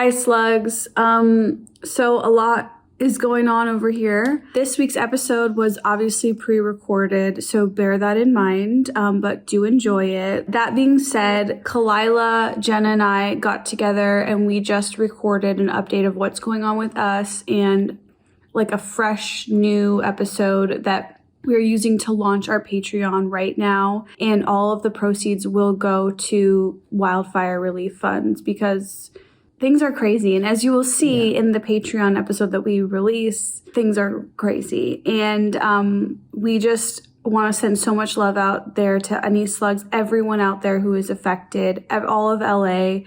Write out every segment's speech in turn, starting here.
Hi, slugs. So a lot is going on over here. This week's episode was obviously pre-recorded, so bear that in mind, but do enjoy it. That being said, Khalyla, Jenna, and I got together and we just recorded an update of what's going on with us and like a fresh new episode that we're using to launch our Patreon right now. And all of the proceeds will go to wildfire relief funds because things are crazy. And as you will see in the Patreon episode that we release, things are crazy. And we just want to send so much love out there to any slugs, everyone out there who is affected, all of LA.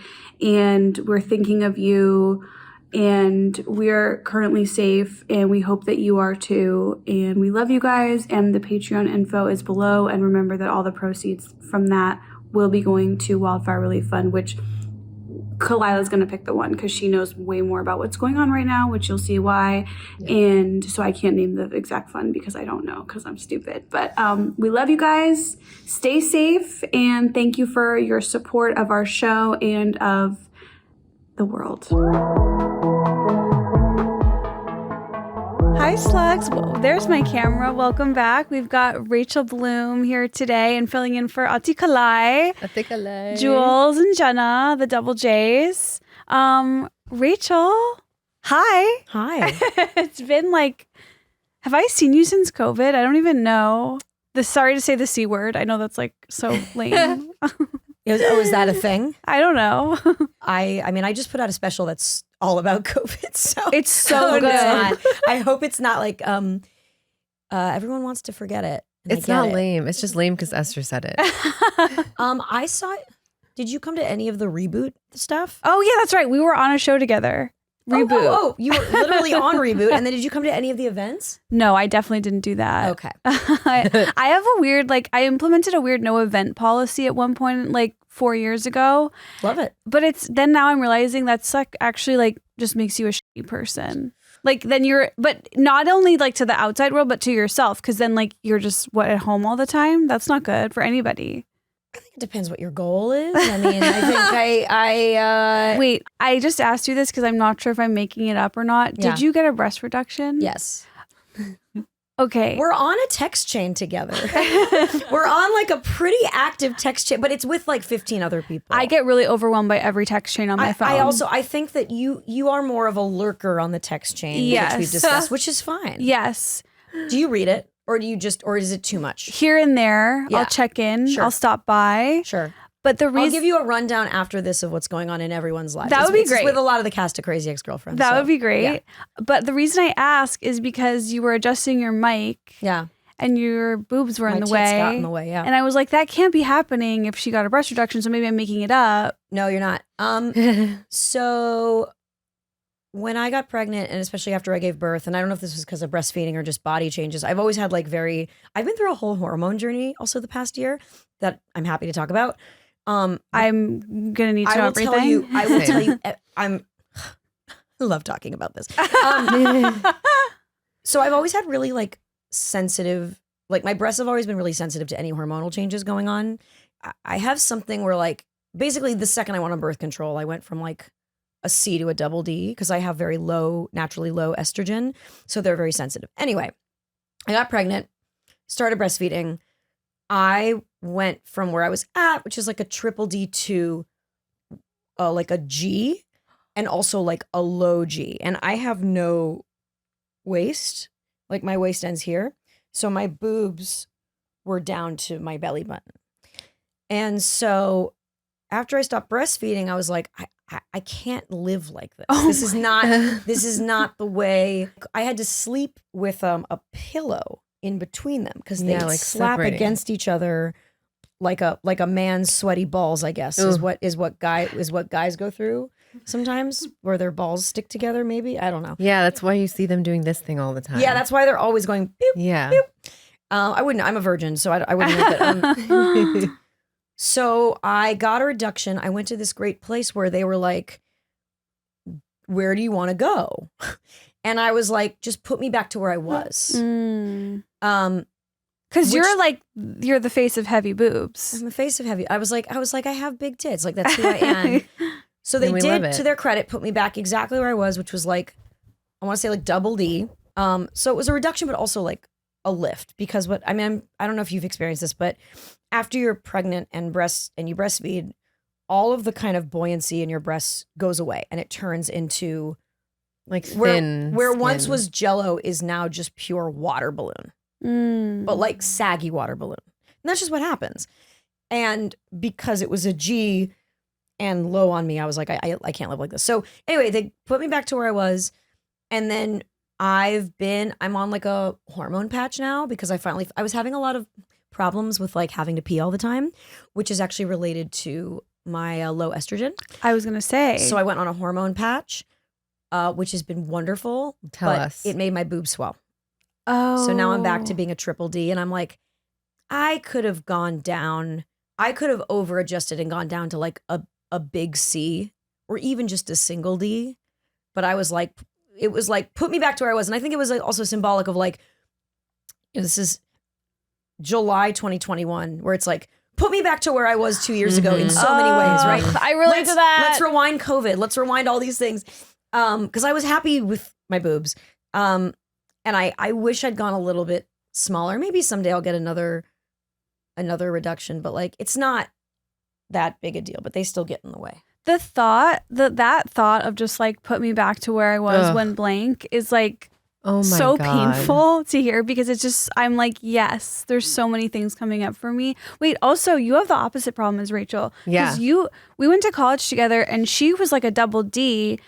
And we're thinking of you. And we're currently safe. And we hope that you are too. And we love you guys. And the Patreon info is below. And remember that all the proceeds from that will be going to Wildfire Relief Fund, which Khalyla's going to pick the one because she knows way more about what's going on right now, which you'll see why. Yeah. And so I can't name the exact fund because I don't know because I'm stupid. But we love you guys. Stay safe. And thank you for your support of our show and of the world. Hi, slugs. Well, there's my camera. Welcome back. We've got Rachel Bloom here today and filling in for Khalyla, Jules, and Jenna, the double J's. Rachel, hi. Hi. It's been like, have I seen you since COVID? I don't even know. Sorry to say the C word. I know that's like so lame. Is that a thing? I don't know. I mean, I just put out a special that's all about COVID. So it's so good. I hope it's not like everyone wants to forget it. It's not lame. It's just lame because Esther said it. I saw it. Did you come to any of the reboot stuff? Oh yeah, that's right. We were on a show together. Reboot. Oh, you were literally on Reboot. And then did you come to any of the events? No, I definitely didn't do that. Okay. I have a weird, I implemented a weird no event policy at one point, 4 years ago. Love it. But now I'm realizing that's actually just makes you a shitty person. Then but not only to the outside world, but to yourself. Cause then you're just at home all the time. That's not good for anybody. I think it depends what your goal is. I mean, I think Wait, I just asked you this because I'm not sure if I'm making it up or not. Yeah. Did you get a breast reduction? Yes. Okay. We're on a text chain together. We're on a pretty active text chain, but it's with 15 other people. I get really overwhelmed by every text chain on my phone. I think that you are more of a lurker on the text chain, yes, which we've discussed, which is fine. Yes. Do you read it? Or or is it too much? Here and there, Yeah. I'll check in. Sure. I'll stop by. Sure. But the reason I'll give you a rundown after this of what's going on in everyone's lives. That would be great. With a lot of the cast of Crazy Ex-Girlfriends. That would be great. Yeah. But the reason I ask is because you were adjusting your mic. Yeah. And your boobs were My in the tits way. got in the way, yeah. And I was like, that can't be happening if she got a breast reduction, so maybe I'm making it up. No, you're not. So when I got pregnant, and especially after I gave birth, and I don't know if this was because of breastfeeding or just body changes, I've always had I've been through a whole hormone journey also the past year that I'm happy to talk about. I'm gonna need to know everything. I will tell you. I love talking about this. So I've always had really sensitive, my breasts have always been really sensitive to any hormonal changes going on. I have something where basically the second I went on birth control, I went from a C to a double D because I have very naturally low estrogen. So they're very sensitive. Anyway, I got pregnant, started breastfeeding. I went from where I was at, which is a triple D, to a G, and also a low G. And I have no waist. My waist ends here. So my boobs were down to my belly button. And so after I stopped breastfeeding, I was like, I can't live like this. This is not the way. I had to sleep with a pillow in between them because they slap separating against each other like a man's sweaty balls, I guess, is what guys go through sometimes, where their balls stick together, maybe. I don't know. Yeah, that's why you see them doing this thing all the time. Yeah, that's why they're always going boop, yeah. boop. I wouldn't. I'm a virgin, so I wouldn't make it. So I got a reduction. I went to this great place where they were like, where do you want to go? And I was like, just put me back to where I was. Because you're the face of heavy boobs. I'm the face of heavy. I was like, I have big tits. That's who I am. So they And we love did, it. to their credit, put me back exactly where I was, which was like, I want to say like double D. So it was a reduction, but also like a lift, because I don't know if you've experienced this, but after you're pregnant and you breastfeed, all of the kind of buoyancy in your breasts goes away and it turns into like where thin once skin. was Jello is now just pure water balloon, but like saggy water balloon. And that's just what happens. And because it was a G and low on me, I was like, I can't live like this. So anyway, they put me back to where I was. And then I'm on like a hormone patch now because I was having a lot of problems with like having to pee all the time, which is actually related to my low estrogen. I was going to say. So I went on a hormone patch, which has been wonderful. Tell us. It made my boobs swell. Oh. So now I'm back to being a triple D. And I'm like, I could have over adjusted and gone down to like a big C or even just a single D. But I was like, it was like, put me back to where I was. And I think it was like also symbolic of like, this is July 2021, where it's like, put me back to where I was 2 years ago in so many ways, right? I relate to that. Let's rewind COVID. Let's rewind all these things. Because I was happy with my boobs. And I wish I'd gone a little bit smaller. Maybe someday I'll get another reduction, but like, it's not that big a deal, but they still get in the way. The thought that thought of just like put me back to where I was when blank is like Oh my so God. painful to hear, because it's just, I'm like, yes, there's so many things coming up for me. Wait, also you have the opposite problem as Rachel. Yeah. We went to college together and she was like a double D,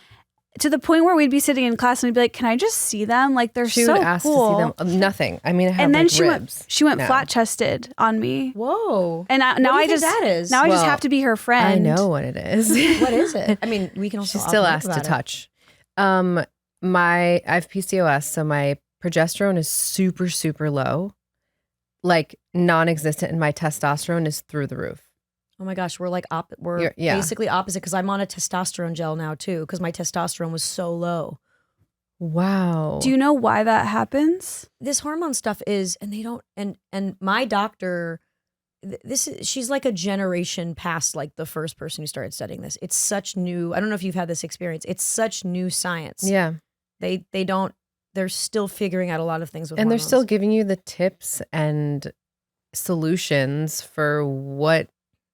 to the point where we'd be sitting in class and we'd be like, can I just see them? Like they're She so would ask cool. to see them. Nothing. I mean, I have And then like she ribs. went now. flat chested on me. Whoa. And now do you I think just that is? now I just Well, have to be her friend. I know what it is. What is it? I mean, we can also She's still talk asked to about it. touch. I have PCOS, so my progesterone is super, super low, like non-existent, and my testosterone is through the roof. Oh my gosh, we're like Yeah. basically opposite, because I'm on a testosterone gel now too, because my testosterone was so low. Wow. Do you know why that happens? This hormone stuff is, and they don't, and my doctor, she's like a generation past like the first person who started studying this. It's such new. I don't know if you've had this experience. It's such new science. Yeah. They're still figuring out a lot of things with And hormones. they're still giving you the tips and solutions for what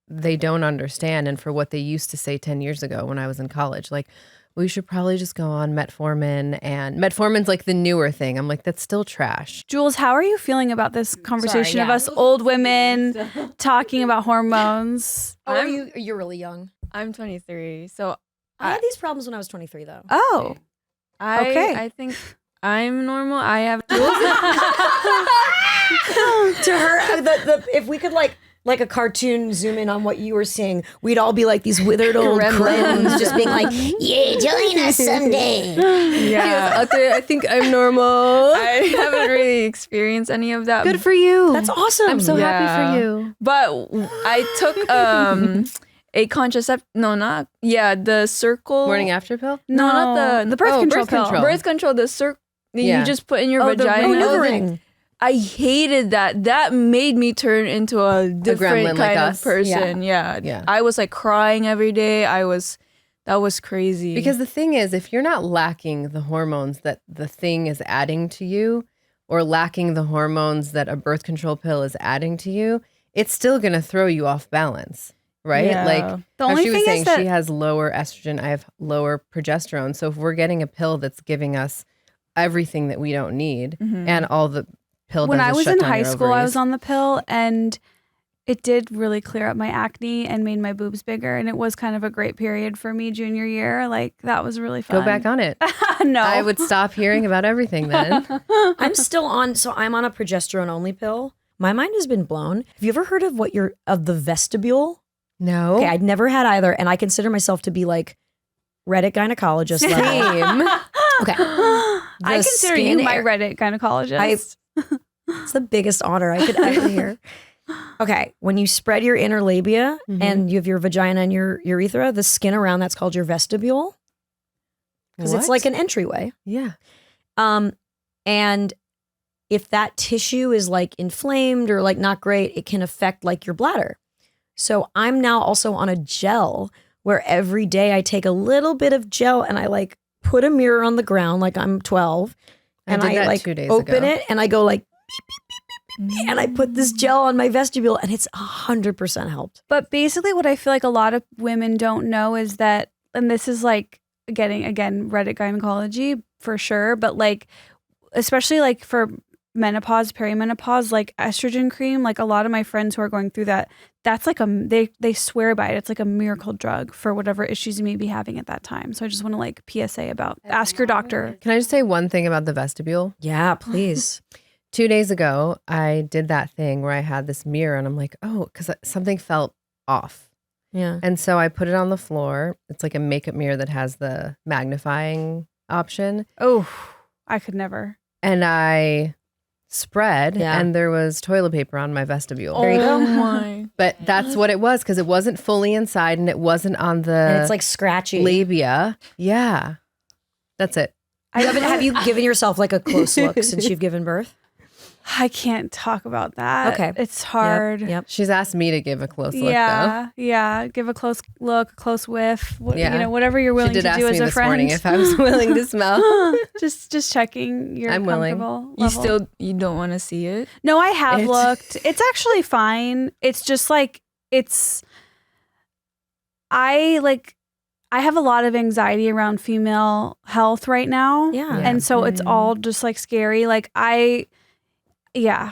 they don't understand and for what they used to say 10 years ago when I was in college. Like, we should probably just go on metformin, and metformin's like the newer thing. I'm like, that's still trash. Jules, how are you feeling about this conversation of yeah. us old women talking about hormones? Oh, you're really young. I'm 23, so I had these problems when I was 23 though. Oh, okay. I think I'm normal. I have To her, if we could like a cartoon zoom in on what you were seeing, we'd all be like these withered old gremlins just being like, yeah, join us someday. yeah. I think I'm normal. I haven't really experienced any of that. Good for you. That's awesome. I'm so happy Yeah. for you. But I took a contraceptive. No, not the circle. Morning after pill? No, not the birth control birth pill. control. Birth control. The circle. Yeah. You just put in your Oh, the vagina. ring. Oh, the ring. I hated that. That made me turn into a different gremlin like kind us. of person. Yeah. Yeah. I was like crying every day. That was crazy. Because the thing is, if you're not lacking the hormones that the thing is adding to you, or lacking the hormones that a birth control pill is adding to you, it's still going to throw you off balance, right? Yeah. Like The how only she was thing saying, is that she has lower estrogen, I have lower progesterone. So if we're getting a pill that's giving us everything that we don't need, and all the pill when does I is was shut in down high your school, I ovaries. was on the pill, and it did really clear up my acne and made my boobs bigger. And it was kind of a great period for me junior year. Like that was really fun. Go back on it. No, I would stop hearing about everything then. I'm still on. So I'm on a progesterone only pill. My mind has been blown. Have you ever heard of of the vestibule? No. Okay, I'd never had either, and I consider myself to be like Reddit gynecologist level. Same. Okay, I The consider skin you my air- Reddit gynecologist. It's the biggest honor I could ever hear. Okay, when you spread your inner labia and you have your vagina and your urethra, the skin around that's called your vestibule, because it's What? like an entryway. Yeah. And if that tissue is like inflamed or like not great, it can affect like your bladder. So I'm now also on a gel where every day I take a little bit of gel and I like put a mirror on the ground like I'm 12 and did I that like 2 days open ago. it and I go like and I put this gel on my vestibule and it's 100% helped. But basically what I feel like a lot of women don't know is that, and this is like getting, again, Reddit gynecology for sure, but like, especially like for menopause, perimenopause, like estrogen cream, like a lot of my friends who are going through that, that's like they swear by it. It's like a miracle drug for whatever issues you may be having at that time. So I just want to like PSA about, ask your doctor. Can I just say one thing about the vestibule? Yeah, please. 2 days ago, I did that thing where I had this mirror and I'm like, oh, because something felt off. Yeah. And so I put it on the floor. It's like a makeup mirror that has the magnifying option. Oh, I could never. And I spread Yeah. and there was toilet paper on my vestibule. There you go. Oh my. But that's what it was because it wasn't fully inside and it wasn't on the And it's like scratchy. labia. Yeah. That's it. Have you given yourself like a close look since you've given birth? I can't talk about that. Okay. It's hard. Yep. She's asked me to give a close look though. Yeah. Give a close look, a close whiff. Yeah. You know, whatever you're willing She did to ask do me as a this friend. morning if I was willing to smell. just checking you're I'm willing. comfortable. You don't want to see it? No, I have It's- looked. It's actually fine. It's just like I have a lot of anxiety around female health right now. Yeah. And so it's all just like scary. Like I do. Yeah.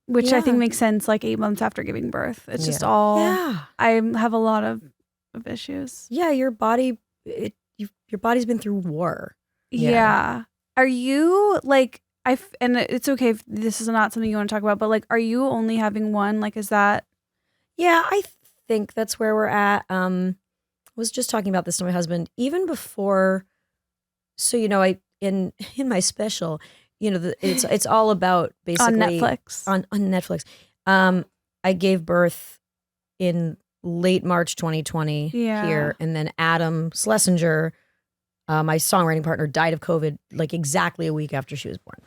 Which I think Yeah. makes sense like 8 months after giving birth. It's just Yeah. all Yeah. I have a lot of issues. Yeah, your body your body's been through war. Yeah. Yeah. Are you like and it's okay if this is not something you want to talk about, but like are you only having one? Like is that Yeah, I think that's where we're at. I was just talking about this to my husband even before. So I in my special, it's all about basically on Netflix? on Netflix. I gave birth in late March 2020 Yeah. here, and then Adam Schlesinger, my songwriting partner, died of COVID like exactly a week after she was born.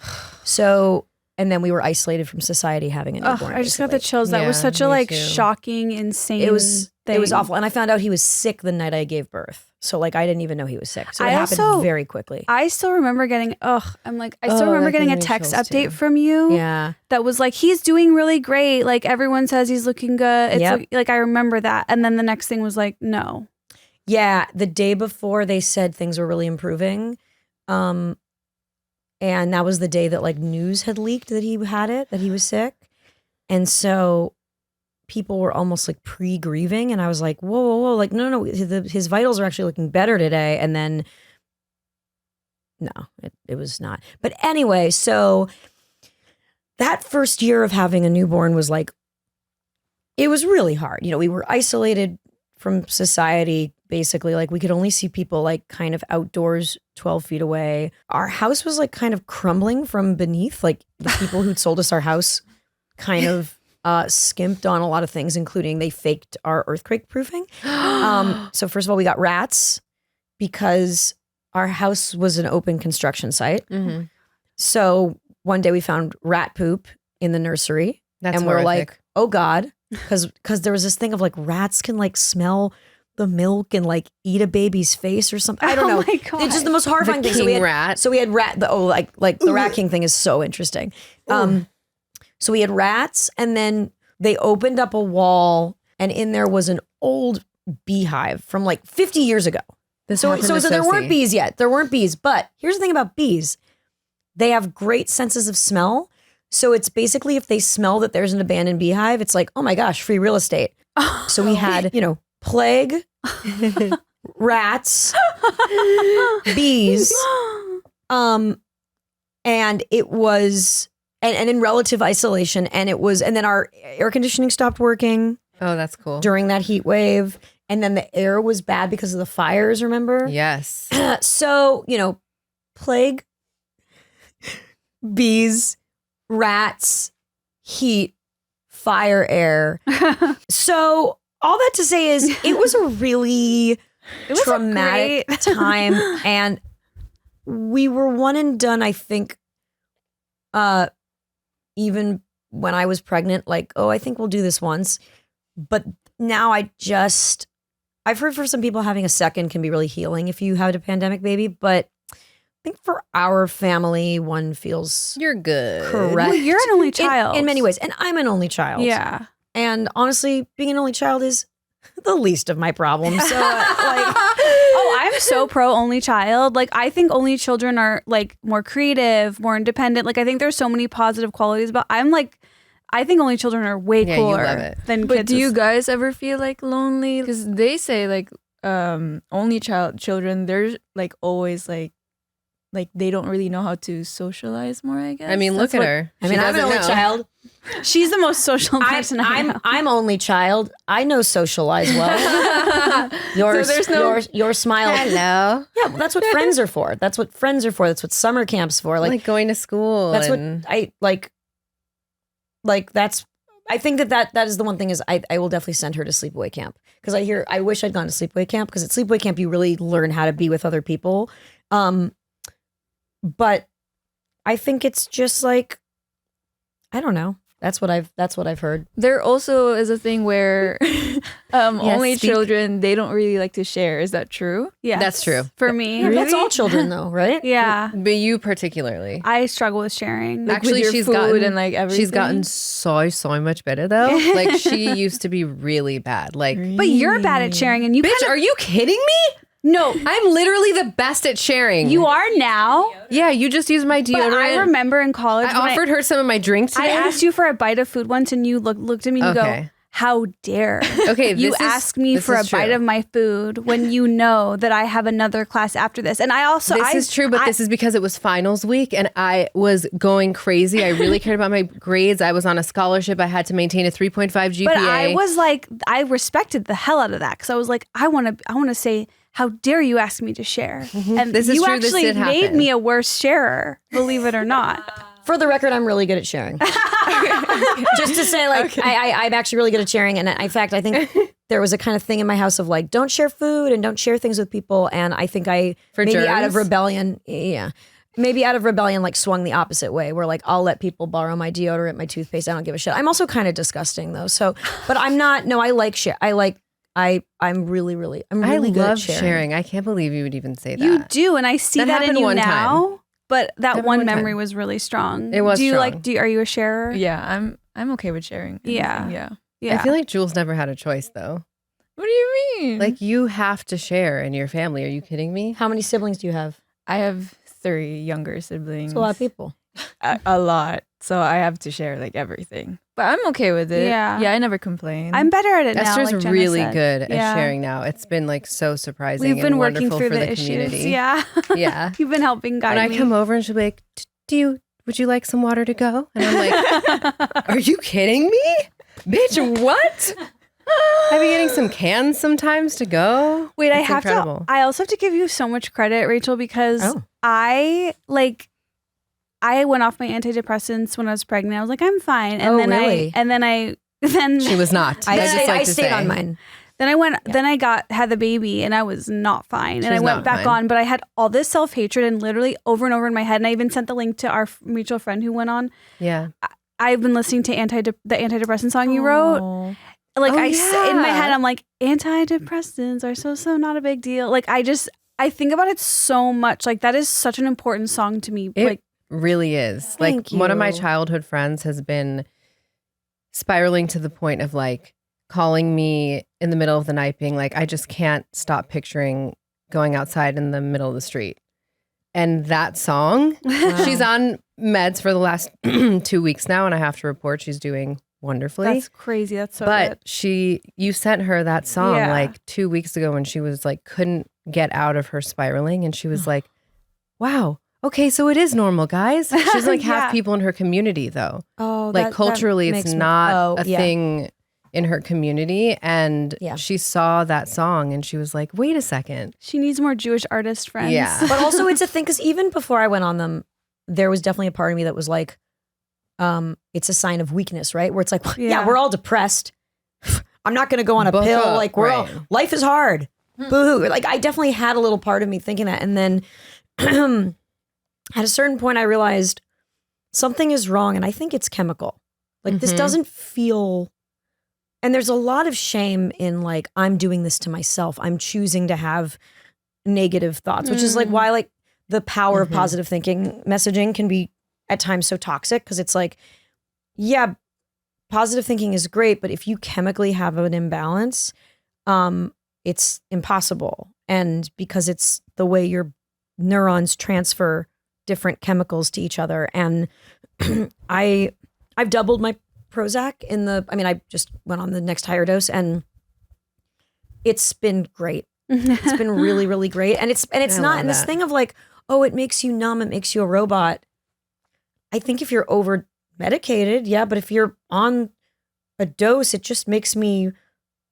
So, and then we were isolated from society having a Ugh, newborn. I just got the basically. chills. That was Yeah, such a me like too. shocking, insane. It was thing. awful, and I found out he was sick the night I gave birth. So like I didn't even know he was sick. So it I happened also- very quickly. I still remember getting. I still Oh, remember that getting gave a me text chills, update too. from you. Yeah, That was like he's doing really great. Like everyone says he's looking good. It's Yep. like I remember that, and then the next thing was like no. yeah. The day before they said things were really improving, and that was the day that like news had leaked that he had it, that he was sick, and so people were almost like pre-grieving, and I was like, whoa, like no, his vitals are actually looking better today, and then no, it was not. But anyway, so that first year of having a newborn was like, it was really hard. We were isolated from society, basically. Like we could only see people like kind of outdoors 12 feet away. Our house was like kind of crumbling from beneath. Like the people who'd sold us our house kind of skimped on a lot of things, including they faked our earthquake proofing. So first of all, we got rats because our house was an open construction site. Mm-hmm. So one day we found rat poop in the nursery. That's and we're horrific. like, oh God. Because there was this thing of like rats can like smell the milk and like eat a baby's face or something. I don't know. Oh my God. It's just the most horrifying The thing. king rat. So we had rat. The rat king thing is so interesting. So we had rats, and then they opened up a wall, and in there was an old beehive from like 50 years ago. So there weren't bees yet. There weren't bees. But here's the thing about bees. They have great senses of smell. So it's basically if they smell that there's an abandoned beehive, it's like, oh my gosh, free real estate. So we had, plague, rats, bees, and it was and in relative isolation, and then our air conditioning stopped working Oh, that's cool. during that heat wave, and then the air was bad because of the fires, remember? Yes. So, plague, bees, rats, heat, fire, air. So all that to say is it was a really traumatic time, and we were one and done, I think, even when I was pregnant, like, oh, I think we'll do this once. But now I just I've heard for some people having a second can be really healing if you have a pandemic baby, but I think for our family, one feels You're good. correct. Well, you're an only child. In many ways. And I'm an only child. Yeah. And honestly, being an only child is the least of my problems. So, Oh, I'm so pro only child. Like, I think only children are like more creative, more independent. Like, I think there's so many positive qualities, but I think only children are way Yeah, you cooler love it. than But kids. do you guys ever feel like lonely? Because they say like only children, they're like always like they don't really know how to socialize more, I guess. I mean, look That's at what- her. I mean, She I'm an only doesn't know. child. She's the most social person I know. I'm only child. I know socialize well. Your, So there's no- your smile. Hello. Yeah, well, that's what friends are for. That's what friends are for. That's what summer camp's for. Like going to school. That's and what I like. Like that's. I think that is the one thing is I will definitely send her to sleepaway camp because I wish I'd gone to sleepaway camp because at sleepaway camp you really learn how to be with other people. But I think it's just like I don't know. That's what I've heard. There also is a thing where only speak. children, they don't really like to share. Is that true? Yeah, That's true. for me. That's all children though, right? Yeah, But you particularly. I struggle with sharing. Like Actually, with your she's food gotten- and like everything. She's gotten so much better though. Like she used to be really bad. Like, But you're bad at sharing, and you bitch, are you kidding me? no, I'm literally the best at sharing. you are now. Yeah, you just use my deodorant. But I remember in college, I when offered her some of my drink I today. asked you for a bite of food once, and you looked at me and you Okay. go, "How dare Okay, you this is- ask me this for a is bite true. of my food when you know that I have another class after this?" And I also This is true, but this is because it was finals week and I was going crazy. I really cared about my grades. I was on a scholarship. I had to maintain a 3.5 GPA. But I was like, I respected the hell out of that because I was like, I want to say, how dare you ask me to share? And This is you true, this actually did made happen. me a worse sharer, believe it or not. For the record, I'm really good at sharing. Just to say, like, I'm actually really good at sharing. And in fact, I think there was a kind of thing in my house of like, don't share food and don't share things with people. And I think I For maybe out of germs? rebellion, maybe out of rebellion, like swung the opposite way, where like I'll let people borrow my deodorant, my toothpaste. I don't give a shit. I'm also kind of disgusting though. So, but I'm not. No, I like share. I'm really I good love at sharing. I can't believe you would even say that. You do, and I see That that, in happened you one now. time. But that Happened one one memory time. was really strong. It was Do you strong. are you a sharer? Yeah, I'm okay with sharing. Yeah. Yeah. Yeah. I feel like Jules never had a choice though. What do you mean? Like you have to share in your family. Are you kidding me? How many siblings do you have? I have 3 younger siblings. It's a lot of people. A lot. So I have to share like everything. But I'm okay with it. Yeah. Yeah, I never complain. I'm better at it now. Esther's like Jenna really said. good Yeah. at sharing now. It's been like so surprising We've been and working wonderful through for the the issues. community. Yeah. Yeah. You've been helping guide When I me. come over and she'll be like, would you like some water to go? And I'm like, are you kidding me? Bitch, what? I've been getting some cans sometimes to go. Wait, I It's have incredible. to. I also have to give you so much credit, Rachel, because Oh. I went off my antidepressants when I was pregnant. I was like, I'm fine, and Oh, then really? then She was not. I I'd just like to stayed say. on mine. Then I went. Then I had the baby, and I was not fine. She And I was went not back fine. on, but I had all this self hatred and literally over and over in my head. And I even sent the link to our mutual friend who went on. Yeah. I've been listening to the antidepressant song you wrote. Aw. Like Oh, in my yeah. head, I'm like, antidepressants are so not a big deal. Like I think about it so much. Like that is such an important song to me. It like really is. Like Thank one of my you. childhood friends has been spiraling to the point of like calling me in the middle of the night being like, I just can't stop picturing going outside in the middle of the street. And that song, she's on meds for the last 2 weeks now, and I have to report she's doing wonderfully. that's crazy. That's so But good. you sent her that song Yeah. like 2 weeks ago when she was like, couldn't get out of her spiraling. And she was like, wow, okay, so it is normal, guys. She's like Yeah. half people in her community though. Oh, Like culturally, it's makes me- not a yeah. thing in her community. And Yeah. she saw that song and she was like, wait a second. She needs more Jewish artist friends. Yeah. But also, it's a thing because even before I went on them, there was definitely a part of me that was like, it's a sign of weakness, right? Where it's like, yeah, Yeah. we're all depressed. I'm not going to go on a Book pill. up, Like we're all, right. life is hard. Boo-hoo. Like I definitely had a little part of me thinking that. And then at a certain point, I realized something is wrong. And I think it's chemical. Like this Mhm. doesn't feel And there's a lot of shame in like, I'm doing this to myself. I'm choosing to have negative thoughts, which is like why like the power of positive thinking messaging can be at times so toxic, because it's like, yeah, positive thinking is great, but if you chemically have an imbalance, it's impossible. And because it's the way your neurons transfer different chemicals to each other. And I've doubled my Prozac I just went on the next higher dose, and it's been great. It's been really, really great. And it's not, and this thing of like, oh, it makes you numb, it makes you a robot. I think if you're over medicated, yeah, but if you're on a dose, it just makes me,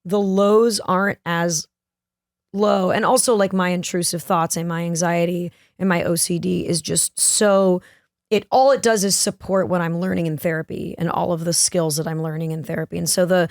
the lows aren't as low. And also like my intrusive thoughts and my anxiety and my OCD is just so, all it does is support what I'm learning in therapy and all of the skills that I'm learning in therapy. And so the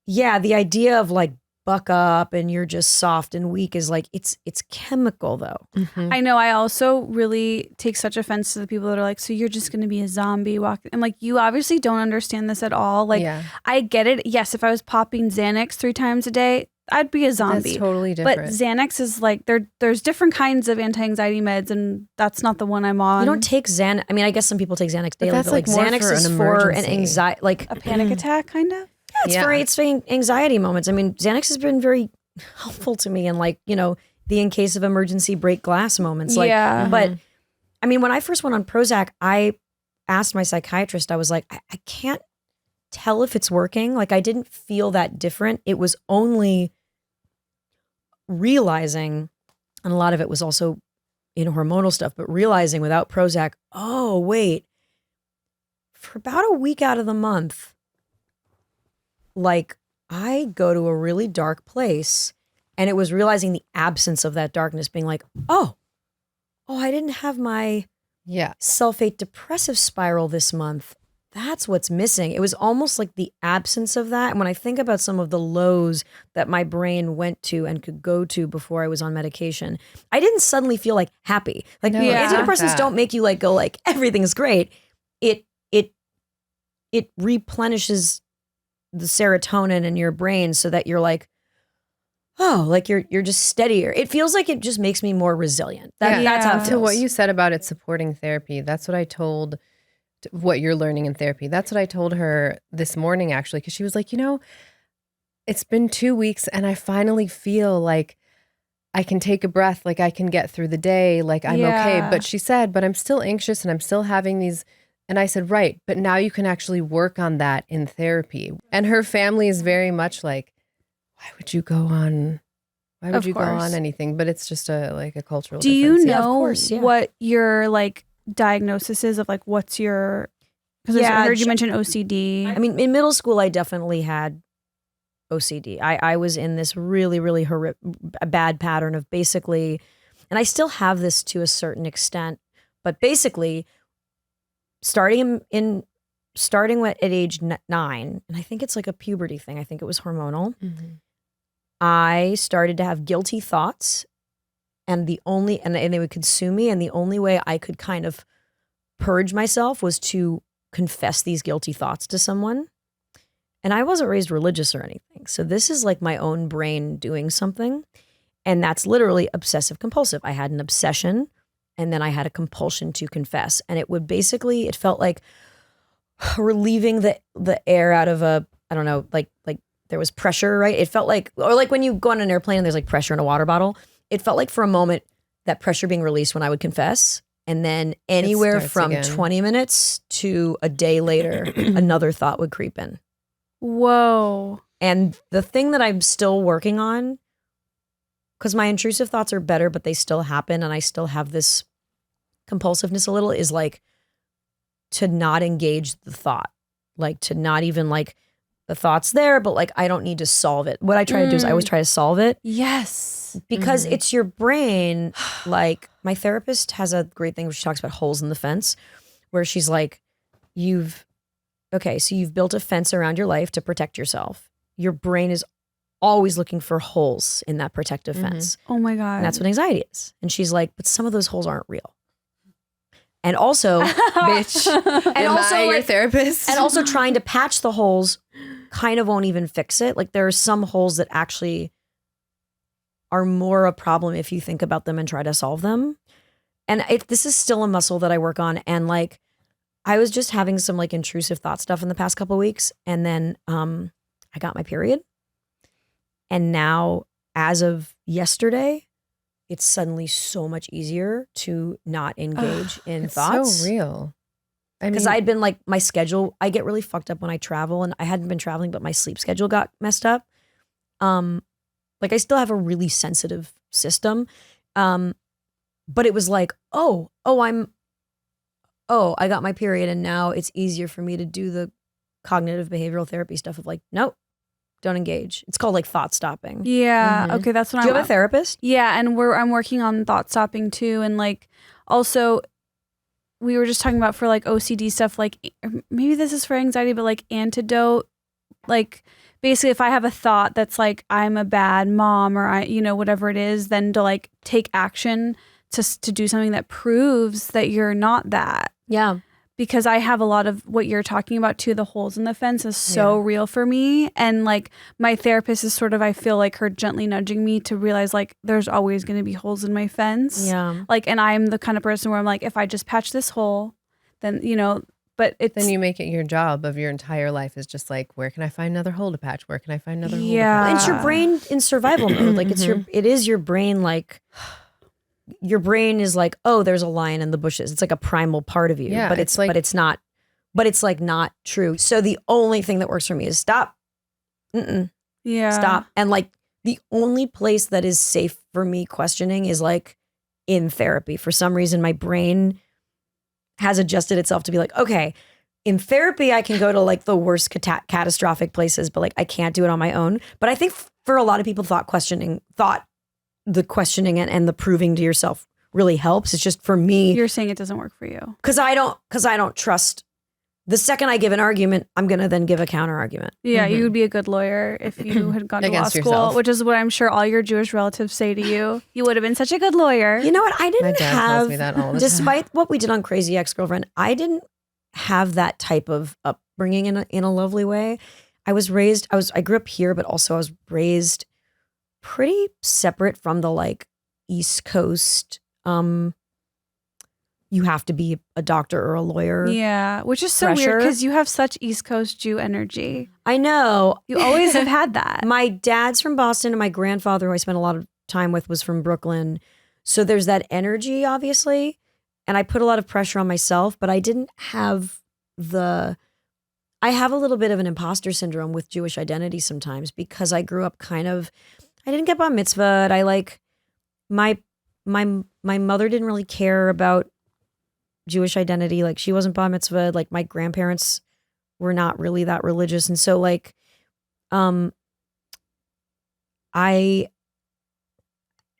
idea of like buck up and you're just soft and weak is like, it's chemical though. I know. I also really take such offense to the people that are like, so you're just going to be a zombie walking. I'm like, you obviously don't understand this at all. Like, I get it. Yes, if I was popping Xanax 3 times a day, I'd be a zombie. That's totally different. But Xanax is like, there's different kinds of anti-anxiety meds, and that's not the one I'm on. You don't take Xanax. I mean, I guess some people take Xanax daily, but like more Xanax for is an for an emergency. anxiety, like a panic attack, kind of. It's for anxiety moments. I mean, Xanax has been very helpful to me in like, the in case of emergency break glass moments. Like, but I mean, when I first went on Prozac, I asked my psychiatrist, I was like, I can't tell if it's working. Like, I didn't feel that different. It was only realizing, and a lot of it was also in hormonal stuff, but realizing without Prozac, oh, wait, for about a week out of the month, like I go to a really dark place, and it was realizing the absence of that darkness, being like, oh, I didn't have my sulfate depressive spiral this month. That's what's missing. It was almost like the absence of that. And when I think about some of the lows that my brain went to and could go to before I was on medication, I didn't suddenly feel like happy. Like antidepressants don't make you like go like everything's great. It replenishes the serotonin in your brain so that you're like, oh, like you're just steadier. It feels like it just makes me more resilient. That's how it feels. To what you said about it supporting therapy, that's what I told, what you're learning in therapy. That's what I told her this morning, actually, because she was like, it's been 2 weeks and I finally feel like I can take a breath, like I can get through the day, like I'm okay. But she said, but I'm still anxious and I'm still having these. And I said, right, but now you can actually work on that in therapy. And her family is very much like, why would you go on anything? But it's just a cultural Do difference. you know what your like diagnosis is of like what's your, because I heard you mention OCD. I mean, in middle school, I definitely had OCD. I was in this really, really bad pattern of basically, and I still have this to a certain extent, but basically starting at age 9, and I think it's like a puberty thing. I think it was hormonal. I started to have guilty thoughts, and they would consume me. And the only way I could kind of purge myself was to confess these guilty thoughts to someone. And I wasn't raised religious or anything. So this is like my own brain doing something. And that's literally obsessive compulsive. I had an obsession, and then I had a compulsion to confess. And it felt like relieving the air out of a, I don't know, like there was pressure, right? It felt like, or like when you go on an airplane and there's like pressure in a water bottle. It felt like for a moment that pressure being released when I would confess. And then anywhere from 20 minutes to a day later, another thought would creep in. Whoa. And the thing that I'm still working on, because my intrusive thoughts are better, but they still happen and I still have this compulsiveness a little, is like to not engage the thought. Like to not even like the thought's there, but like I don't need to solve it. What I try to do is I always try to solve it. Yes. Because it's your brain. Like my therapist has a great thing where she talks about holes in the fence, where she's like, you've built a fence around your life to protect yourself. Your brain is always looking for holes in that protective fence. Oh my God. And that's what anxiety is. And she's like, but some of those holes aren't real. And also, Bitch. and Am also I your like, therapist? and also trying to patch the holes kind of won't even fix it. Like there are some holes that actually are more a problem if you think about them and try to solve them. And this is still a muscle that I work on. And like, I was just having some like intrusive thought stuff in the past couple of weeks. And then I got my period. And now, as of yesterday, it's suddenly so much easier to not engage in It's thoughts. so real. I mean, Because I'd been like, my schedule, I get really fucked up when I travel, and I hadn't been traveling, but my sleep schedule got messed up. Like I still have a really sensitive system. But it was like, I got my period, and now it's easier for me to do the cognitive behavioral therapy stuff of like, nope, don't engage. It's called like thought stopping. Yeah. Mhm. Okay, that's what Do you have a therapist? Yeah, and I'm working on thought stopping too, and like also we were just talking about for like OCD stuff, like maybe this is for anxiety, but like antidote, like basically if I have a thought that's like I'm a bad mom or I, whatever it is, then to like take action to do something that proves that you're not that. Yeah. Because I have a lot of what you're talking about too, the holes in the fence is so real for me. And like my therapist is sort of, I feel like her gently nudging me to realize like there's always going to be holes in my fence. Yeah. Like, and I'm the kind of person where I'm like, if I just patch this hole, then, but it's. then you make it your job of your entire life is just like, where can I find another hole to patch? Where can I find another hole to Yeah. patch? It's your brain in survival mode. Like it is your brain. Like your brain is like, oh, there's a lion in the bushes. It's like a primal part of you, Yeah, but it's like- it's like not true. So the only thing that works for me is stop. Yeah. Stop. And like the only place that is safe for me questioning is like in therapy. For some reason, my brain has adjusted itself to be like, okay, in therapy, I can go to like the worst catastrophic places, but like I can't do it on my own. But I think for a lot of people, the questioning and the proving to yourself really helps. It's just for me, You're saying it doesn't work for you. because I don't trust. The second I give an argument, I'm gonna then give a counter argument. Yeah, you would be a good lawyer if you had gone to law Against school, yourself. which is what I'm sure all your Jewish relatives say to you. You would have been such a good lawyer. You know what? I My didn't dad have, tells me that all the time. despite what we did on Crazy Ex-Girlfriend, I didn't have that type of upbringing in a lovely way. I grew up here, but also I was raised pretty separate from the like East Coast. You have to be a doctor or a lawyer. Yeah, which is so weird Pressure. because you have such East Coast Jew energy. I know. You always have had that. My dad's from Boston, and my grandfather, who I spent a lot of time with, was from Brooklyn. So there's that energy, obviously. And I put a lot of pressure on myself, but I didn't have I have a little bit of an imposter syndrome with Jewish identity sometimes because I grew up I didn't get bar mitzvahed. I like, my mother didn't really care about Jewish identity. Like she wasn't bar mitzvahed. Like my grandparents were not really that religious. And so like,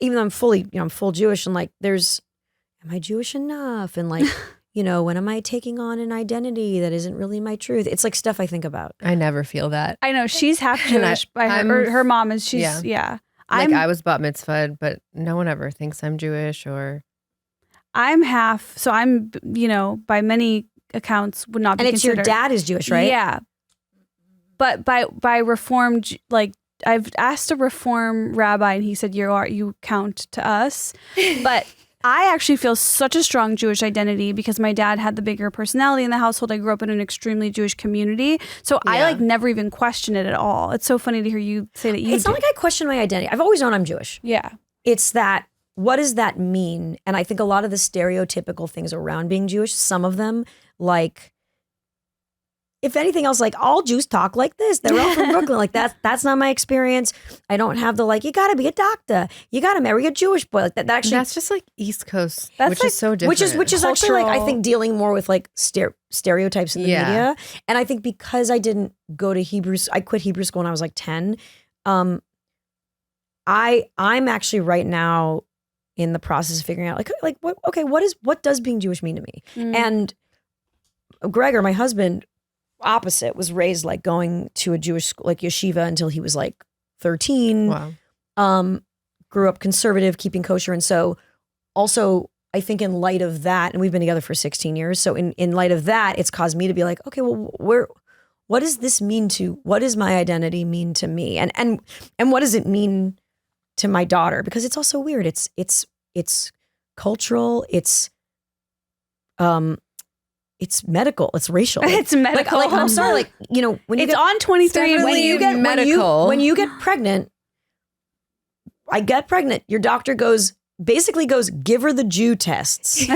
even though I'm full Jewish, and like am I Jewish enough? And like, when am I taking on an identity that isn't really my truth? It's like stuff I think about. I never feel that. I know she's half And Jewish by her mom is. She's Like I'm I was bat mitzvahed, but no one ever thinks I'm Jewish or. I'm half. So I'm by many accounts would not be And it's considered. your dad is Jewish, right? Yeah, but by Reformed, like I've asked a Reform rabbi, and he said you count to us, but. I actually feel such a strong Jewish identity because my dad had the bigger personality in the household. I grew up in an extremely Jewish community. So I like never even question it at all. It's so funny to hear you say that you It's not like I question my identity. I've always known I'm Jewish. Yeah. It's that, what does that mean? And I think a lot of the stereotypical things around being Jewish, some of them, like, if anything else, like all Jews talk like this. They're all from Brooklyn. Like that's not my experience. I don't have the like, you gotta be a doctor. You gotta marry a Jewish boy. Like that actually, That's just like East Coast, That's which like- is so different. which is actually like, I Cultural. think dealing more with like stereotypes in the Yeah. media. And I think because I didn't go to I quit Hebrew school when I was like 10. I'm actually right now in the process of figuring out what does being Jewish mean to me? Mm. And Gregor, my husband, opposite, was raised like going to a Jewish school, like yeshiva, until he was like 13. Wow. Grew up conservative, keeping kosher. And so also I think in light of that, and we've been together for 16 years. So in light of that, it's caused me to be like, okay, well, what does this mean what does my identity mean to me? And what does it mean to my daughter? Because it's also weird. It's cultural. It's medical. It's racial. It's medical. Like I'm sorry. Like, you know, when you it's get on 23 Definitely and when medical. when you get pregnant, I get pregnant. Your doctor basically goes, give her the Jew tests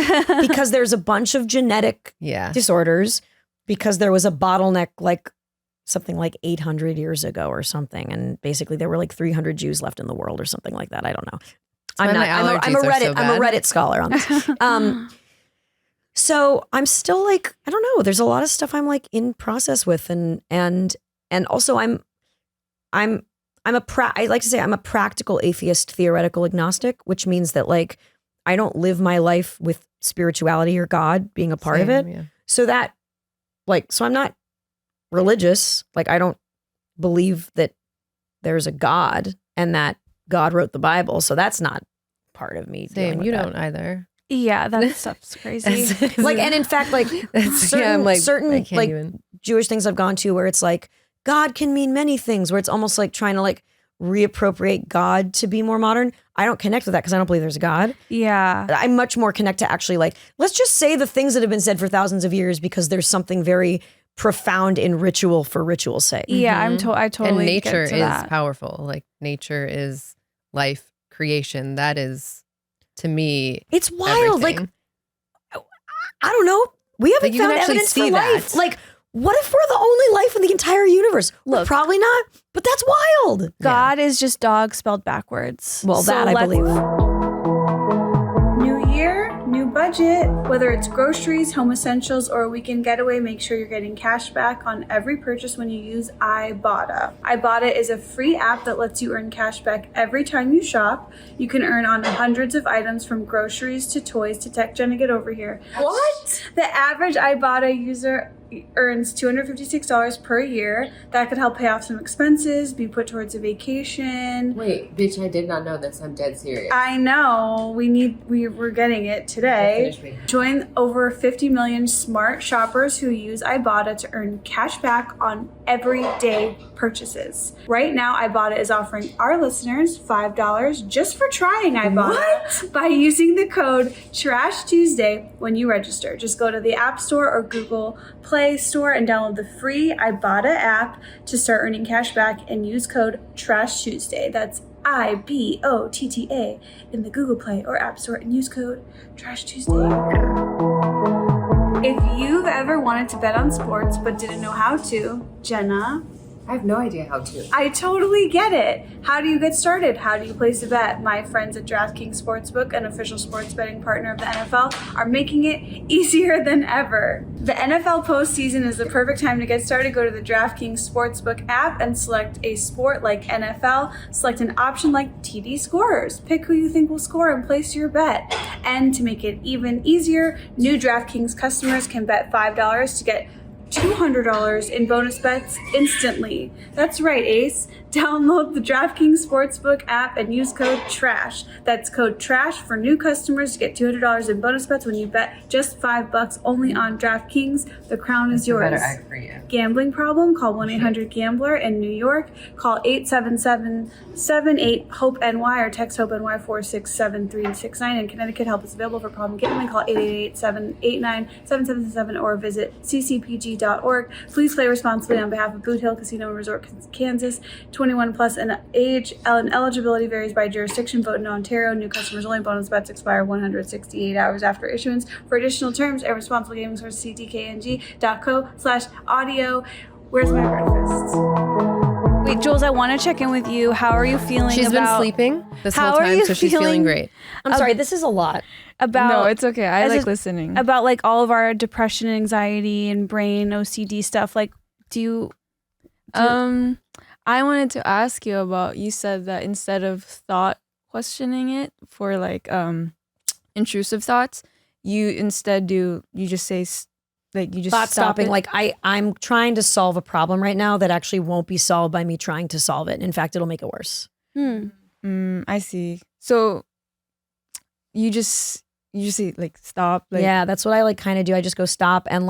because there's a bunch of genetic disorders because there was a bottleneck like something like 800 years ago or something. And basically there were like 300 Jews left in the world or something like that. I don't know. I'm a Reddit scholar on this. So I'm still like, I don't know. There's a lot of stuff I'm like in process with and also I like to say I'm a practical atheist, theoretical agnostic, which means that like I don't live my life with spirituality or God being a part of it. Yeah. So that like, so I'm not religious. Like I don't believe that there's a God and that God wrote the Bible. So that's not part of me. Same. You don't either. Yeah, that stuff's crazy. Like, and in fact, like certain like Jewish things I've gone to where it's like, God can mean many things, where it's almost like trying to like reappropriate God to be more modern. I don't connect with that because I don't believe there's a God. Yeah. I much more connect to actually like, let's just say the things that have been said for thousands of years because there's something very profound in ritual for ritual's sake. Yeah, I totally And nature get to is that. powerful. Like nature is life creation. That is, to me, it's wild. everything. Like, I don't know. We haven't Like, you can found actually evidence for see life. that. Like, what if we're the only life in the entire universe? We're Look. probably not, but that's wild. God is just dog spelled backwards. Well, So that I believe. New year, new budget. Whether it's groceries, home essentials, or a weekend getaway, make sure you're getting cash back on every purchase when you use Ibotta. Ibotta is a free app that lets you earn cash back every time you shop. You can earn on hundreds of items from groceries to toys to tech. Jenna, get over here. What? The average Ibotta user earns $256 per year. That could help pay off some expenses, be put towards a vacation. Wait, bitch, I did not know this. I'm dead serious. I know. We're getting it today. Finish me. Join over 50 million smart shoppers who use Ibotta to earn cash back on everyday purchases. Right now, Ibotta is offering our listeners $5 just for trying Ibotta by using the code Trash Tuesday when you register. Just go to the App Store or Google Play Store and download the free Ibotta app to start earning cash back and use code Trash Tuesday. That's IBOTTA in the Google Play or App Store and use code Trash Tuesday. If you've ever wanted to bet on sports but didn't know how to, Jenna, I have no idea how to. I totally get it. How do you get started? How do you place a bet? My friends at DraftKings Sportsbook, an official sports betting partner of the NFL, are making it easier than ever. The NFL postseason is the perfect time to get started. Go to the DraftKings Sportsbook app and select a sport like NFL. Select an option like TD Scorers. Pick who you think will score and place your bet. And to make it even easier, new DraftKings customers can bet $5 to get $200 in bonus bets instantly. That's right, Ace. Download the DraftKings Sportsbook app and use code TRASH. That's code TRASH for new customers to get $200 in bonus bets when you bet just $5 only on DraftKings. The crown is yours. Better act for you. Gambling problem? Call 1-800-GAMBLER. In New York, call 877-78-HOPE-NY or text HOPE-NY 467-369. In Connecticut, help is available for problem gambling. Call 888-789-7777 or visit ccpg.org. Please play responsibly on behalf of Boot Hill Casino and Resort, Kansas. 21 plus and age and eligibility varies by jurisdiction. Vote in Ontario. New customers only. Bonus bets expire 168 hours after issuance. For additional terms, a responsible gaming source, ctkng.co/audio. Where's my breakfast? Wait, Jules, I want to check in with you. How are you feeling? She's been sleeping this How whole are time, you so she's feeling feeling great. I'm sorry, this is a lot. about No, it's okay. I as like a- listening. about like all of our depression, anxiety, and brain OCD stuff. Like, do you? I wanted to ask you about, you said that instead of thought questioning it for like intrusive thoughts, you just say like you just Thought stop stopping. it? Like I'm trying to solve a problem right now that actually won't be solved by me trying to solve it. In fact, it'll make it worse. Hmm. I see. So you just You just say like stop. Like, yeah, that's what I like kind of do. I just go stop and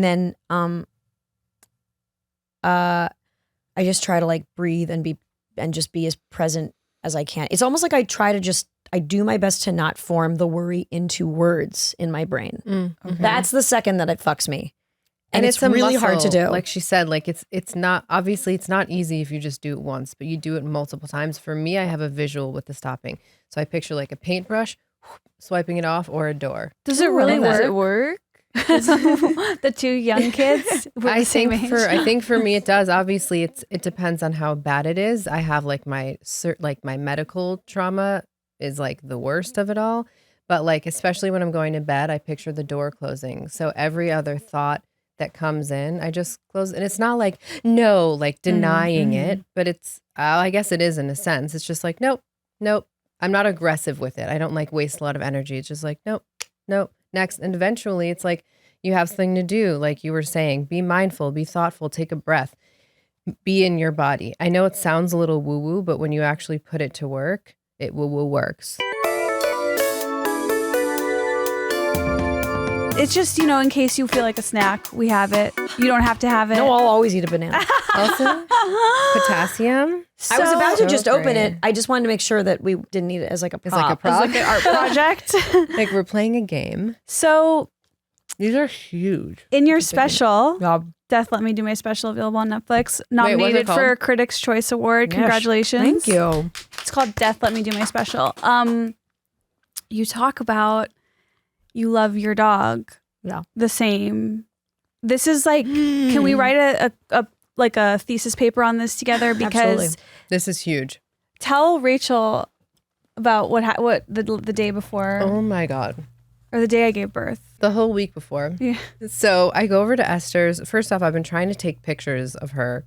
then I just try to like breathe and just be as present as I can. It's almost like I do my best to not form the worry into words in my brain. Okay. That's the second that it fucks me. And it's a really hard to muscle. do. Like she said, like it's not, obviously it's not easy if you just do it once, but you do it multiple times. For me, I have a visual with the stopping. So I picture like a paintbrush, swiping it off, or a door. Does it really Does work? it work? The two young kids were the same age. I think for me it does. Obviously it depends on how bad it is. I have like my medical trauma is like the worst of it all. But like, especially when I'm going to bed, I picture the door closing. So every other thought that comes in, I just close. And it's not like, no, like denying it, but it's, I guess it is in a sense. It's just like, nope. I'm not aggressive with it. I don't like waste a lot of energy. It's just like, nope, next. And eventually it's like, you have something to do. Like you were saying, be mindful, be thoughtful, take a breath, be in your body. I know it sounds a little woo woo, but when you actually put it to work, it woo woo works. It's just, in case you feel like a snack, we have it. You don't have to have it. No, I'll always eat a banana. Also, potassium. I was about to So just open great. it. I just wanted to make sure that we didn't eat it as like a prop. It's like a prop. It's like an art project. Like we're playing a game. So These are huge. in your special, Yeah. Death Let Me Do My Special, available on Netflix, what's it nominated for a called? Critics' Choice Award. Yes. Congratulations. Thank you. It's called Death Let Me Do My Special. You talk about you love your dog. Yeah. The same. This is like, can we write a thesis paper on this together? Because Absolutely. This is huge. tell Rachel about what the day before Oh my God. or the day I gave birth. The whole week before. Yeah. So I go over to Esther's. First off, I've been trying to take pictures of her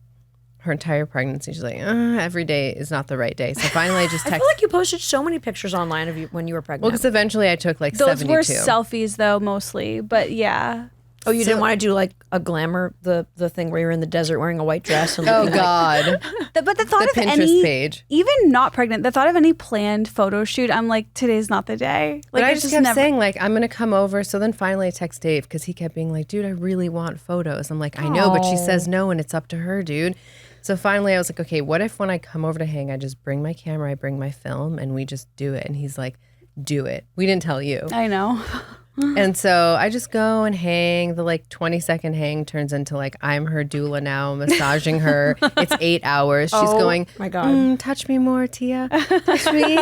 entire pregnancy. She's like, every day is not the right day. So finally I just I text. feel like you posted so many pictures online of you when you were Well, pregnant. because eventually I took like Those 72. were selfies though, mostly. But yeah. oh, you didn't want to do like a glamour, the thing where you're in the desert wearing a white dress. And Oh looking like- God. But the thought The of Pinterest any, page. even not pregnant, the thought of any planned photo shoot, I'm like, today's not the day. Like But I it's just kept never. saying like, I'm going to come over. So then finally I text Dave because he kept being like, dude, I really want photos. I'm like, I know, but she says no and it's up to her, dude. So finally I was like, okay, what if when I come over to hang, I just bring my camera, I bring my film and we just do it. And he's like, do it. We didn't tell you. I know. And so I just go and hang. The like 20-second hang turns into like I'm her doula now, massaging her. It's 8 hours. She's going, my God. touch me more, Tia. Touch me.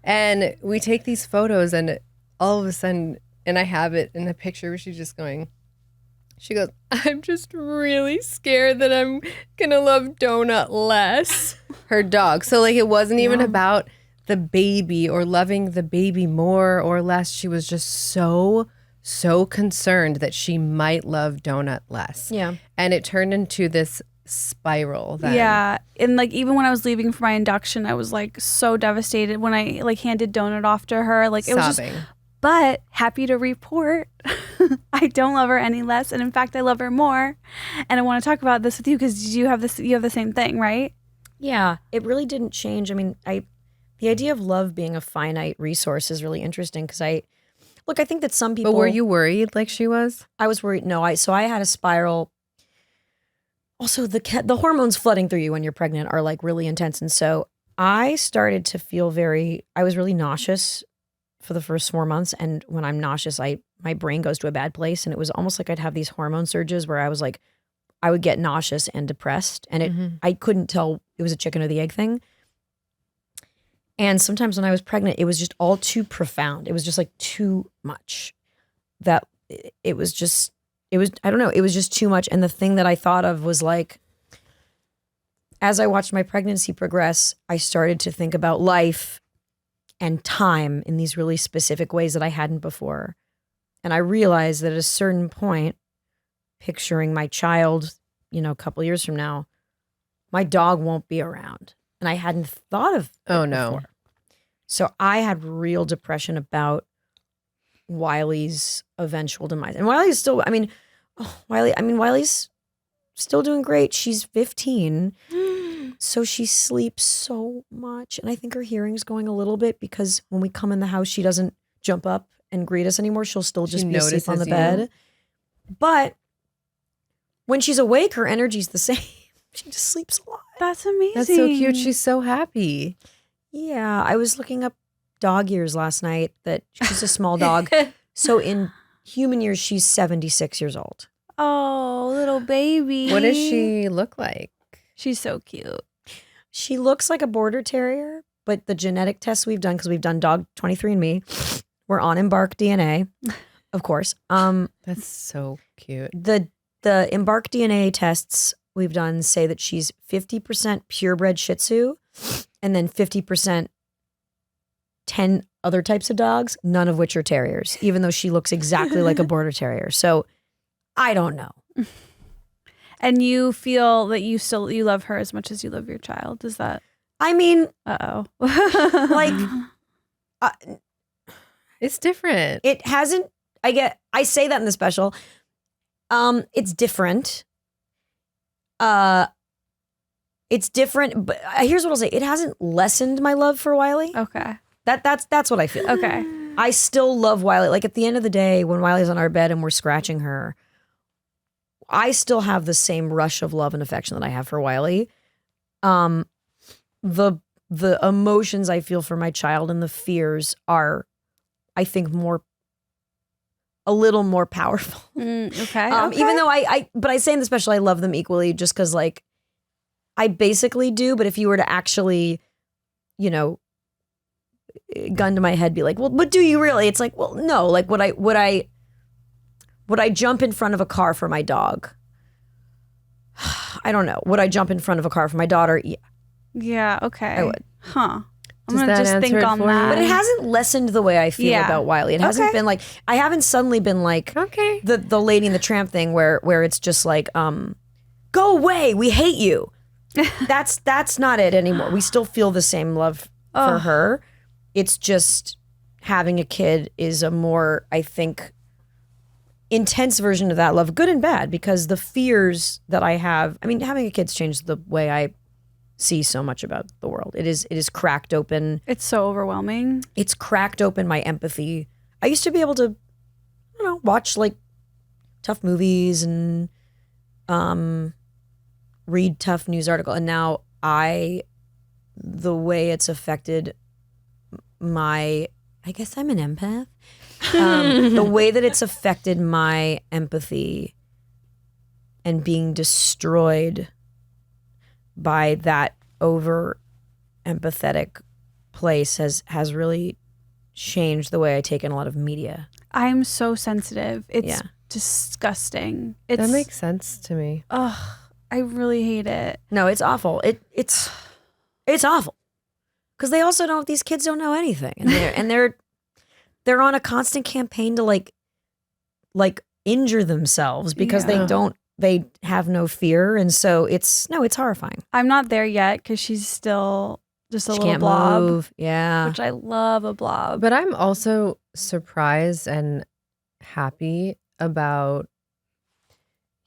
And we take these photos and all of a sudden, and I have it in the picture where she's just going, she goes, I'm just really scared that I'm going to love Donut less. Her dog. So like it wasn't even about the baby or loving the baby more or less. She was just so concerned that she might love Donut less. Yeah. And it turned into this spiral then. Yeah. And like even when I was leaving for my induction, I was like so devastated when I like handed Donut off to her. Like it was just, Sobbing. but happy to report I don't love her any less. And in fact, I love her more. And I want to talk about this with you because you have the same thing, right? Yeah, it really didn't change. I mean, the idea of love being a finite resource is really interesting because I think that some people. But were you worried like she was? I was worried. No, so I had a spiral. Also, the hormones flooding through you when you're pregnant are like really intense, and so I started to feel I was really nauseous for the first 4 months, and when I'm nauseous, my brain goes to a bad place, and it was almost like I'd have these hormone surges where I was like, I would get nauseous and depressed, and I couldn't tell it was a chicken or the egg thing. And sometimes when I was pregnant, it was just all too profound. It was just like too much. That it was I don't know, it was just too much. And the thing that I thought of was like, as I watched my pregnancy progress, I started to think about life and time in these really specific ways that I hadn't before. And I realized that at a certain point, picturing my child, a couple years from now, my dog won't be around. And I hadn't thought of it before. So I had real depression about Wiley's eventual demise. And Wiley's still, Wiley's still doing great. She's 15. So she sleeps so much. And I think her hearing's going a little bit because when we come in the house, she doesn't jump up and greet us anymore. She'll still just She be asleep on the notices you. bed. But when she's awake, her energy's the same. She just sleeps a lot. That's amazing. That's so cute. She's so happy. Yeah, I was looking up dog years last night. That she's a small dog. So in human years, she's 76 years old. Oh, little baby. What does she look like? She's so cute. She looks like a border terrier, but the genetic tests we've done, because we've done dog 23andMe, we're on Embark DNA, of course. That's so cute. The Embark DNA tests we've done say that she's 50% purebred Shih Tzu, and then 50% 10 other types of dogs, none of which are terriers, even though she looks exactly like a border terrier. So I don't know. And you feel that you love her as much as you love your child. Is that? I mean, like, It's different. it hasn't. I say that in the special. It's different. It's different, but here's what I'll say: it hasn't lessened my love for Wiley. okay. That's what I feel. Okay. I still love Wiley. Like at the end of the day, when Wiley's on our bed and we're scratching her, I still have the same rush of love and affection that I have for Wiley. The emotions I feel for my child and the fears are, I think, a little more powerful. Okay. Even though but I say in the special I love them equally, just because like I basically do. But if you were to actually, gun to my head, be like, well, but do you really? It's like, well, no. Like, would I jump in front of a car for my dog? I don't know. Would I jump in front of a car for my daughter? Yeah. Yeah. Okay. I would. Huh. I'm Does gonna that just think answer it on for you? that. But it hasn't lessened the way I feel Yeah. about Wiley. It hasn't been like, I haven't suddenly been like Okay. the Lady and the Tramp thing where it's just like, go away, we hate you. That's not it anymore. We still feel the same love for her. It's just having a kid is a more, I think, intense version of that love, good and bad, because the fears that I have, I mean, having a kid's changed the way I see so much about the world. It is cracked open. It's so overwhelming. It's cracked open my empathy. I used to be able to, watch like tough movies and read tough news article, and now the way it's affected I guess I'm an empath. The way that it's affected my empathy and being destroyed by that over empathetic place has really changed the way I take in a lot of media. I'm so sensitive. It's Yeah. disgusting. That makes sense to me. Ugh, I really hate it. No, it's awful. It's awful. Because they also don't. These kids don't know anything, and they're on a constant campaign to like injure themselves because Yeah. they have no fear, and so it's horrifying. I'm not there yet because she's still just a She little can't blob, move. Yeah, which I love a blob. But I'm also surprised and happy about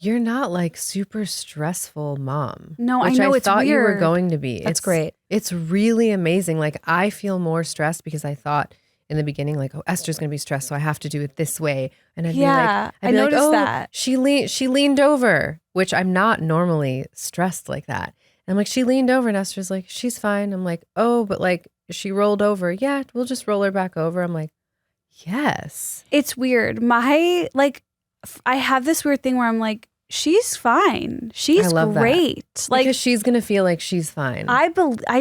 you're not like super stressful mom. No, I which know, it's thought you were weird. going to be. that's It's great. It's really amazing. Like I feel more stressed because I thought in the beginning, like, oh, Esther's gonna be stressed, so I have to do it this way. And I'd Yeah, be like, I noticed oh, that. she leaned over, which I'm not normally stressed like that. And I'm like, she leaned over, and Esther's like, she's fine. I'm like, oh, but like she rolled over. Yeah, we'll just roll her back over. I'm like, yes. It's weird. I have this weird thing where I'm like, she's fine. She's I love that. great. Like Because she's gonna feel like she's fine. I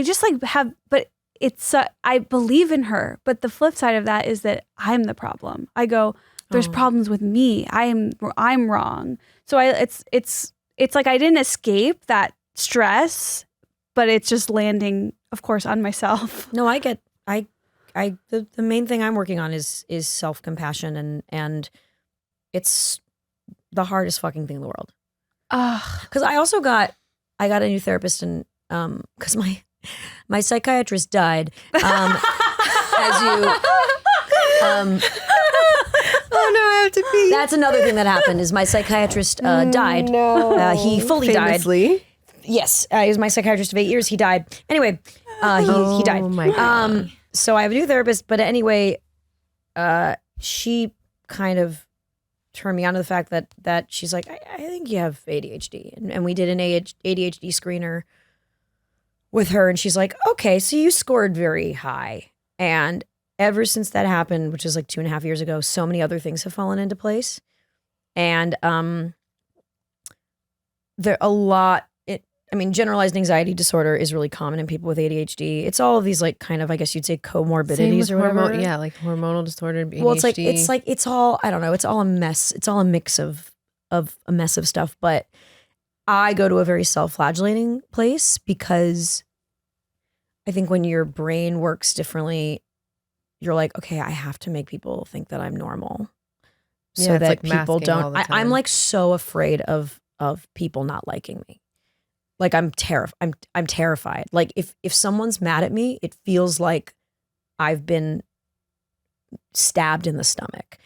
just like have, but it's I believe in her. But the flip side of that is that I'm the problem. I go, there's problems with me. I'm wrong. So it's like I didn't escape that stress, but it's just landing, of course, on myself. No, I get. The main thing I'm working on is self-compassion, and it's the hardest fucking thing in the world. Because I also got a new therapist, and because my psychiatrist died. As you. Oh no, I have to pee. That's another thing that happened. Is my psychiatrist died? No, He fully died. Famously. Yes, he was my psychiatrist of 8 years. He died. Anyway, he died. Oh my God. So I have a new therapist, but anyway, she kind of turned me on to the fact that she's like, I think you have ADHD. And we did an ADHD screener with her, and she's like, okay, so you scored very high. And ever since that happened, which is like 2.5 years ago, so many other things have fallen into place. And there a lot. Generalized anxiety disorder is really common in people with ADHD. It's all of these like kind of, I guess you'd say, comorbidities or whatever. Yeah, like hormonal disorder, ADHD. Well, it's all, I don't know, it's all a mess. It's all a mix of a mess of stuff. But I go to a very self-flagellating place because I think when your brain works differently, you're like, okay, I have to make people think that I'm normal, so that like people masking all don't. the time. I'm like so afraid of people not liking me. Like I'm terrified. Like if someone's mad at me, it feels like I've been stabbed in the stomach.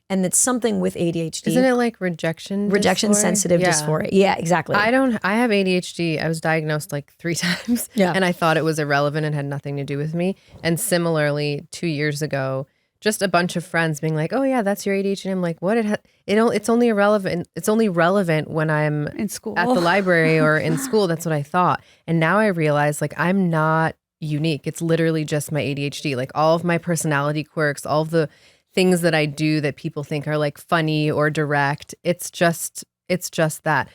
And it's something with ADHD. Isn't it like rejection sensitive dysphoria? Yeah, exactly. I have ADHD. I was diagnosed like 3 times. Yeah. And I thought it was irrelevant and had nothing to do with me. And similarly, 2 years ago, just a bunch of friends being like, "Oh yeah, that's your ADHD." And I'm like, "What? It's only irrelevant. It's only relevant when I'm In school. at the library or in school." That's what I thought. And now I realize like I'm not unique. It's literally just my ADHD. Like all of my personality quirks, all of the things that I do that people think are like funny or direct. It's just that.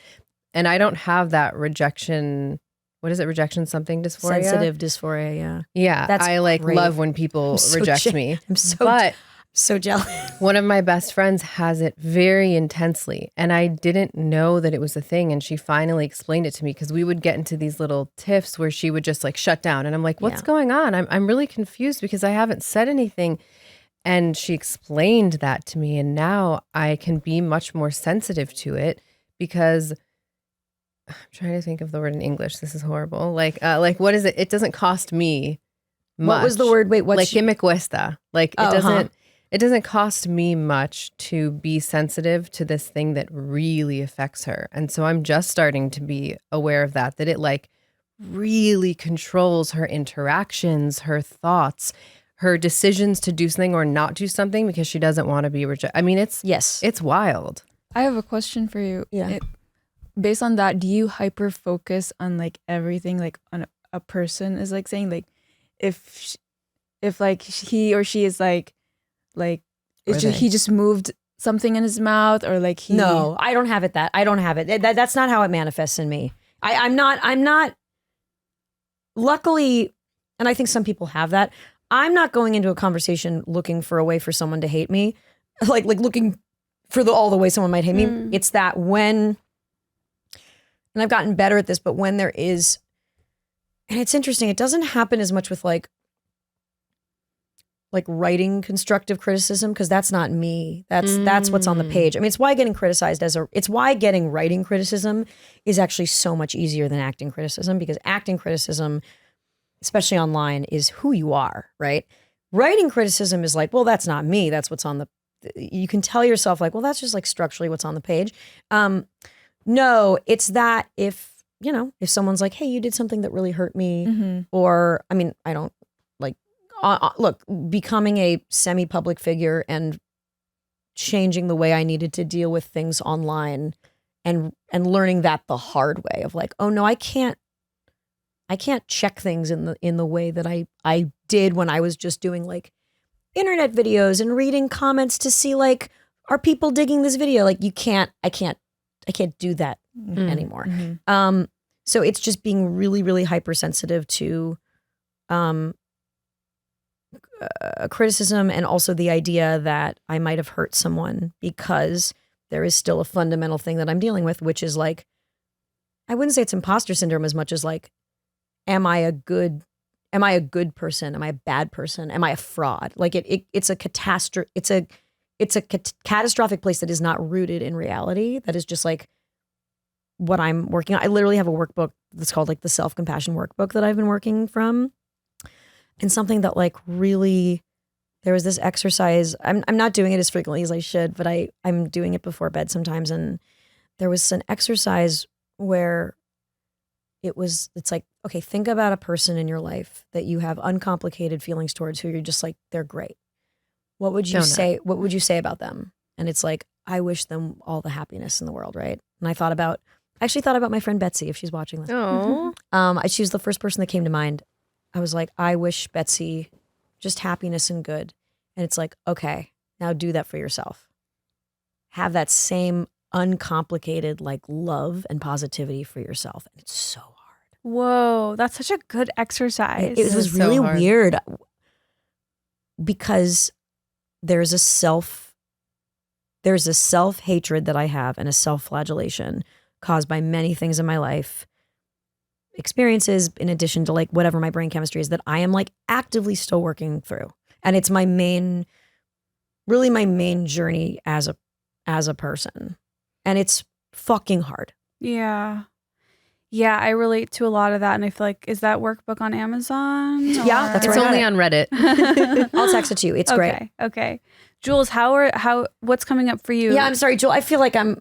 And I don't have that rejection. What is it? Rejection something dysphoria? Sensitive dysphoria, yeah. Yeah. That's I like great. love when people reject me. I'm so jealous. One of my best friends has it very intensely, and I didn't know that it was a thing, and she finally explained it to me because we would get into these little tiffs where she would just like shut down, and I'm like, what's going on? I'm really confused because I haven't said anything. And she explained that to me, and now I can be much more sensitive to it because I'm trying to think of the word in English. This is horrible. Like what is it? It doesn't cost me much. What was the word? Wait, what? Like que me cuesta. Like it doesn't cost me much to be sensitive to this thing that really affects her. And so I'm just starting to be aware of that it like really controls her interactions, her thoughts, her decisions to do something or not do something because she doesn't want to be rejected. I mean, it's wild. I have a question for you. Yeah. Based on that, do you hyper focus on like everything like on a person is like saying like if like he or she is like he just moved something in his mouth or like he No, I don't have it. I don't have it. That's not how it manifests in me. I'm not luckily, and I think some people have that. I'm not going into a conversation looking for a way for someone to hate me, like looking for all the ways someone might hate me. It's that when, and I've gotten better at this, but when there is, and it's interesting, it doesn't happen as much with like writing constructive criticism, because that's not me. That's what's on the page. I mean, it's why getting writing criticism is actually so much easier than acting criticism, because acting criticism, especially online, is who you are, right? Writing criticism is like, well, that's not me. That's what's on you can tell yourself like, well, that's just like structurally what's on the page. No, it's that if someone's like, hey, you did something that really hurt me, or, I mean, I don't like, look, becoming a semi-public figure and changing the way I needed to deal with things online and learning that the hard way of like, oh no, I can't check things in the way that I did when I was just doing like internet videos and reading comments to see like, are people digging this video? Like I can't do that anymore. So it's just being really, really hypersensitive to criticism, and also the idea that I might have hurt someone, because there is still a fundamental thing that I'm dealing with, which is like, I wouldn't say it's imposter syndrome as much as like, am I a good person? Am I a bad person? Am I a fraud? Like it's a catastrophe. It's a catastrophic place that is not rooted in reality. That is just like what I'm working on. I literally have a workbook that's called like the self-compassion workbook that I've been working from. And something that like really, there was this exercise. I'm not doing it as frequently as I should, but I'm doing it before bed sometimes. And there was an exercise where it's like, okay, think about a person in your life that you have uncomplicated feelings towards, who you're just like, they're great. what would you Donut. say? What would you say about them? And it's like, I wish them all the happiness in the world, right? And I actually thought about my friend Betsy, if she's watching this. Oh, She was the first person that came to mind. I was like, I wish Betsy just happiness and good. And it's like, okay, now do that for yourself. Have that same uncomplicated like love and positivity for yourself. And it's so hard. Whoa, that's such a good exercise. It was so really hard. weird because there's a self-hatred that I have and a self-flagellation caused by many things in my life, experiences in addition to like whatever my brain chemistry is that I am like actively still working through. And it's my main journey as a person. And it's fucking hard. Yeah. Yeah, I relate to a lot of that. And I feel like, is that workbook on Amazon? Yeah, that's it's where I got only it. on Reddit. I'll text it to you. It's great. Okay. Jules, what's coming up for you? Yeah, I'm sorry, Joel. I feel like No.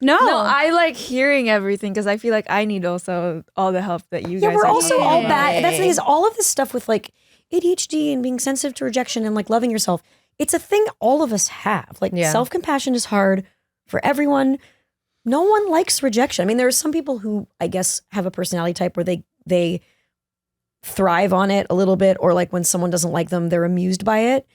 No, I like hearing everything because I feel like I need also all the help that you Yeah, guys we're are also giving. all bad. That's the thing is all of this stuff with like ADHD and being sensitive to rejection and like loving yourself. It's a thing all of us have. Like Yeah. self-compassion is hard for everyone. No one likes rejection. I mean, there are some people who I guess have a personality type where they thrive on it a little bit, or like when someone doesn't like them, they're amused by it.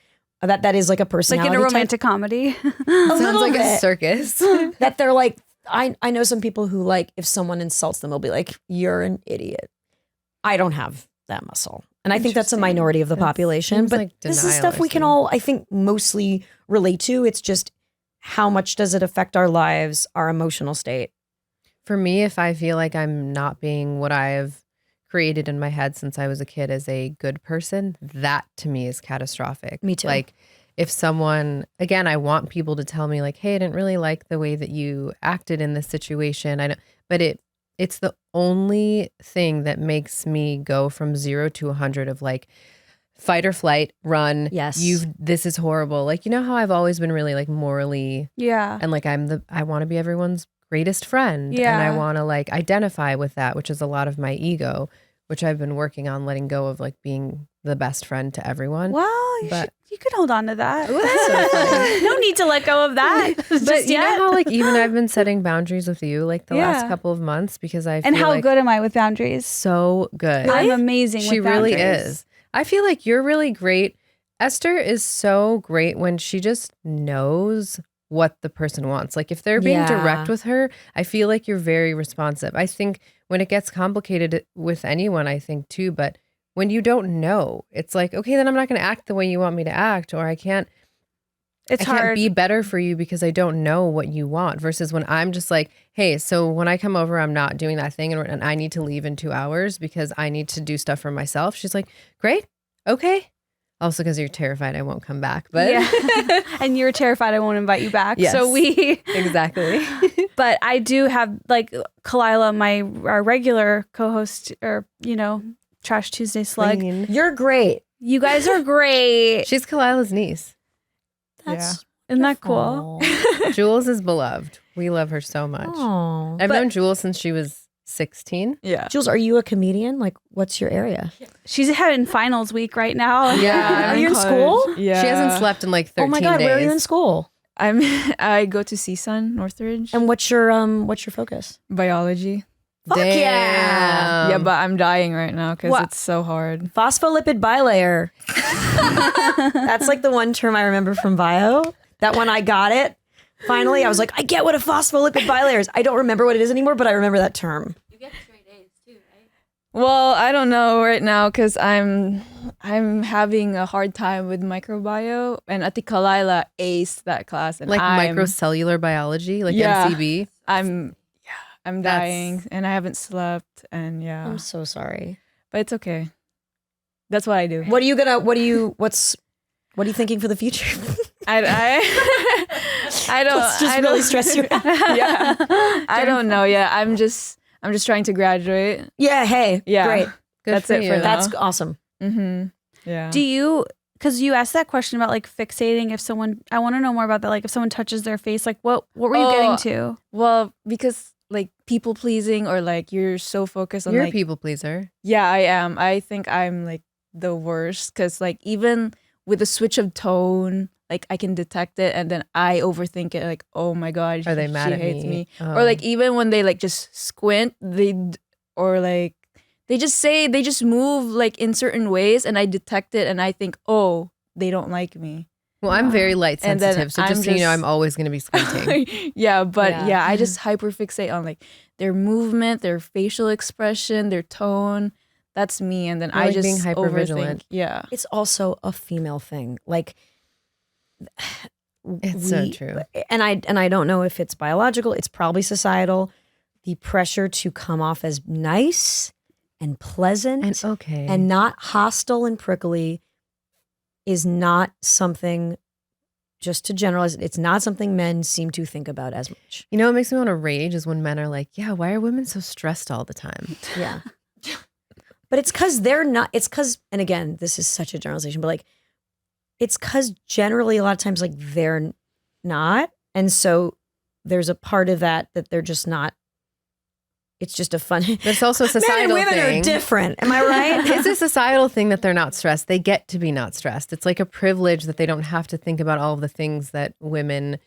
That is like a like personality in a type. romantic comedy. A Sounds little like a bit. circus. That they're like, I know some people who like if someone insults them, they'll be like, "You're an idiot." I don't have that muscle, and I think that's a Interesting. minority of the That population. seems But like this is denial stuff or we can something. all, I think, mostly relate to. It's just how much does it affect our lives, our emotional state? For me, if I feel like I'm not being what I have created in my head since I was a kid as a good person, that to me is catastrophic. Me too. Like if someone, again, I want people to tell me like, hey, I didn't really like the way that you acted in this situation. But it's the only thing that makes me go from 0 to 100 of like fight or flight, run. Yes. This is horrible. Like, you know how I've always been really like morally Yeah. and like I want to be everyone's greatest friend. Yeah. And I want to like identify with that, which is a lot of my ego, which I've been working on letting go of, like being the best friend to everyone. Well, But- you could hold on to that. Ooh, that's so funny. No need to let go of that. But you know how like even I've been setting boundaries with you like the last Yeah. couple of months because I And feel how like good am I with boundaries? so good. I'm amazing She with really boundaries. is. I feel like you're really great. Esther is so great when she just knows what the person wants. Like if they're being Yeah. direct with her, I feel like you're very responsive. I think when it gets complicated with anyone, I think too, but when you don't know, it's like, okay, then I'm not going to act the way you want me to act, or I can't It's I can't hard. be better for you because I don't know what you want, versus when I'm just like, hey, so when I come over, I'm not doing that thing and I need to leave in 2 hours because I need to do stuff for myself. She's like, great. Okay. Also because you're terrified I won't come back. But yeah. And you're terrified I won't invite you back. Yes. So we exactly. but I do have like Khalyla, our regular co-host, or Trash Tuesday slug. Queen. You're great. You guys are great. She's Khalyla's niece. That's Isn't that cool? Jules is beloved. We love her so much. Oh. I've known Jules since she was 16. Yeah. Jules, are you a comedian? Like, what's your area? She's having finals week right now. Yeah. Are you in college. school? Yeah. She hasn't slept in like 13 Oh my God, days. where are you in school? I go to CSUN, Northridge. And what's your focus? Biology. Fuck yeah. Yeah, but I'm dying right now because What? it's so hard. Phospholipid bilayer. That's like the one term I remember from bio. That one I got it. Finally, I was like, I get what a phospholipid bilayer is. I don't remember what it is anymore, but I remember that term. Well, I don't know right now because I'm having a hard time with microbio, and I think Khalyla aced that class, and Like I'm microcellular biology, like Yeah. MCB. I'm That's- dying, and I haven't slept, and yeah, I'm so sorry. but it's okay. That's what I do. What are you thinking for the future? I don't. Let's just I really don't- stress you out. Yeah, I don't know. Yeah, I'm just trying to graduate. Yeah, hey. Yeah. Great. Good That's for it for you. that. That's awesome. Mm-hmm. Yeah. Do you, because you asked that question about like fixating if someone, I want to know more about that. Like if someone touches their face, like what were you getting to? Well, because like people pleasing, or like you're so focused on You're like a people pleaser. yeah, I am. I think I'm like the worst because like even with a switch of tone, like I can detect it, and then I overthink it. Like, oh my god, Are they she mad at hates me? me? Oh. Or like even when they like just squint, or like they just move like in certain ways, and I detect it, and I think, oh, they don't like me. Well, I'm very light And then sensitive, so just so you know, I'm always going to be squinting. But Yeah. I just hyperfixate on like their movement, their facial expression, their tone. That's me, and then You're I like just being hypervigilant. overthink. Yeah, It's also a female thing. Like It's so true. And I don't know if it's biological, it's probably societal. The pressure to come off as nice and pleasant And okay. and not hostile and prickly is not something, just to generalize, it's not something men seem to think about as much. You know what makes me want to rage is when men are like, yeah, why are women so stressed all the time? Yeah. But it's because they're not, it's because, and again, this is such a generalization, but like, it's because generally a lot of times like they're not. And so there's a part of that they're just not, it's just a fun. But it's also a societal Men and women thing. are different. Am I right? It's a societal thing that they're not stressed. They get to be not stressed. It's like a privilege that they don't have to think about all of the things that women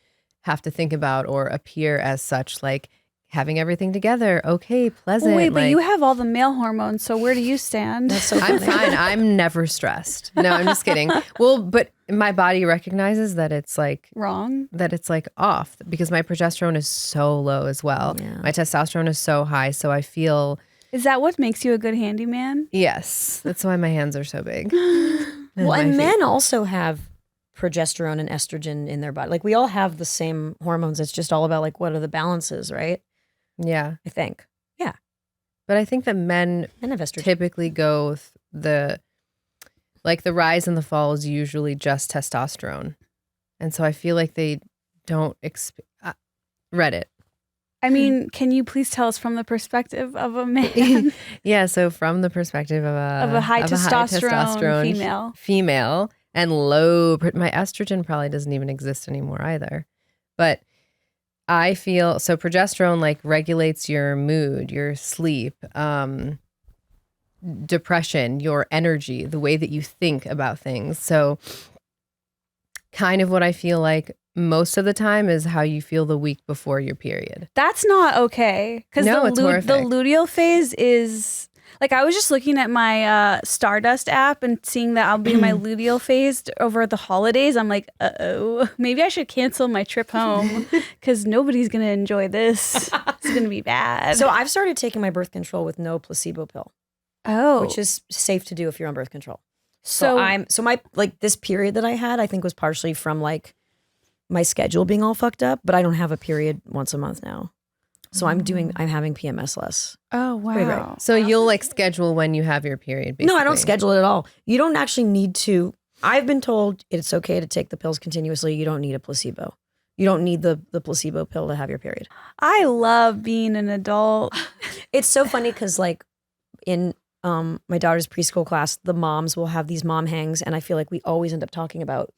have to think about or appear as such, like having everything together. Okay, pleasant. Wait, but like, you have all the male hormones, so where do you stand? That's so I'm funny. fine. I'm never stressed. No, I'm just kidding. Well, but my body recognizes that it's like Wrong. off because my progesterone is so low as well. Yeah. My testosterone is so high. So I feel, Is that what makes you a good handyman? yes, that's why my hands are so big. Well, my and feet. men also have progesterone and estrogen in their body. Like we all have the same hormones. It's just all about like what are the balances, right? Yeah. I think. Yeah. But I think that men Men have estrogen. typically go the rise and the fall is usually just testosterone. And so I feel like they don't Reddit. I mean, can you please tell us from the perspective of a man, Yeah, so from the perspective of of a high testosterone female and low, my estrogen probably doesn't even exist anymore either. But I feel, so progesterone like regulates your mood, your sleep, depression, your energy, the way that you think about things. So kind of what I feel like most of the time is how you feel the week before your period. That's not okay. Because No, it's the horrific. luteal phase is like, I was just looking at my Stardust app and seeing that I'll be in my luteal phase over the holidays. I'm like, uh-oh, maybe I should cancel my trip home because nobody's going to enjoy this. It's going to be bad. So I've started taking my birth control with no placebo pill, which is safe to do if you're on birth control. So my like this period that I had, I think was partially from like my schedule being all fucked up, but I don't have a period once a month now. So I'm having PMS less. Oh, wow. Right. So you'll like schedule when you have your period, basically. No, I don't schedule it at all. You don't actually need to. I've been told it's okay to take the pills continuously. You don't need a placebo. You don't need the placebo pill to have your period. I love being an adult. It's so funny because like in my daughter's preschool class, the moms will have these mom hangs, and I feel like we always end up talking about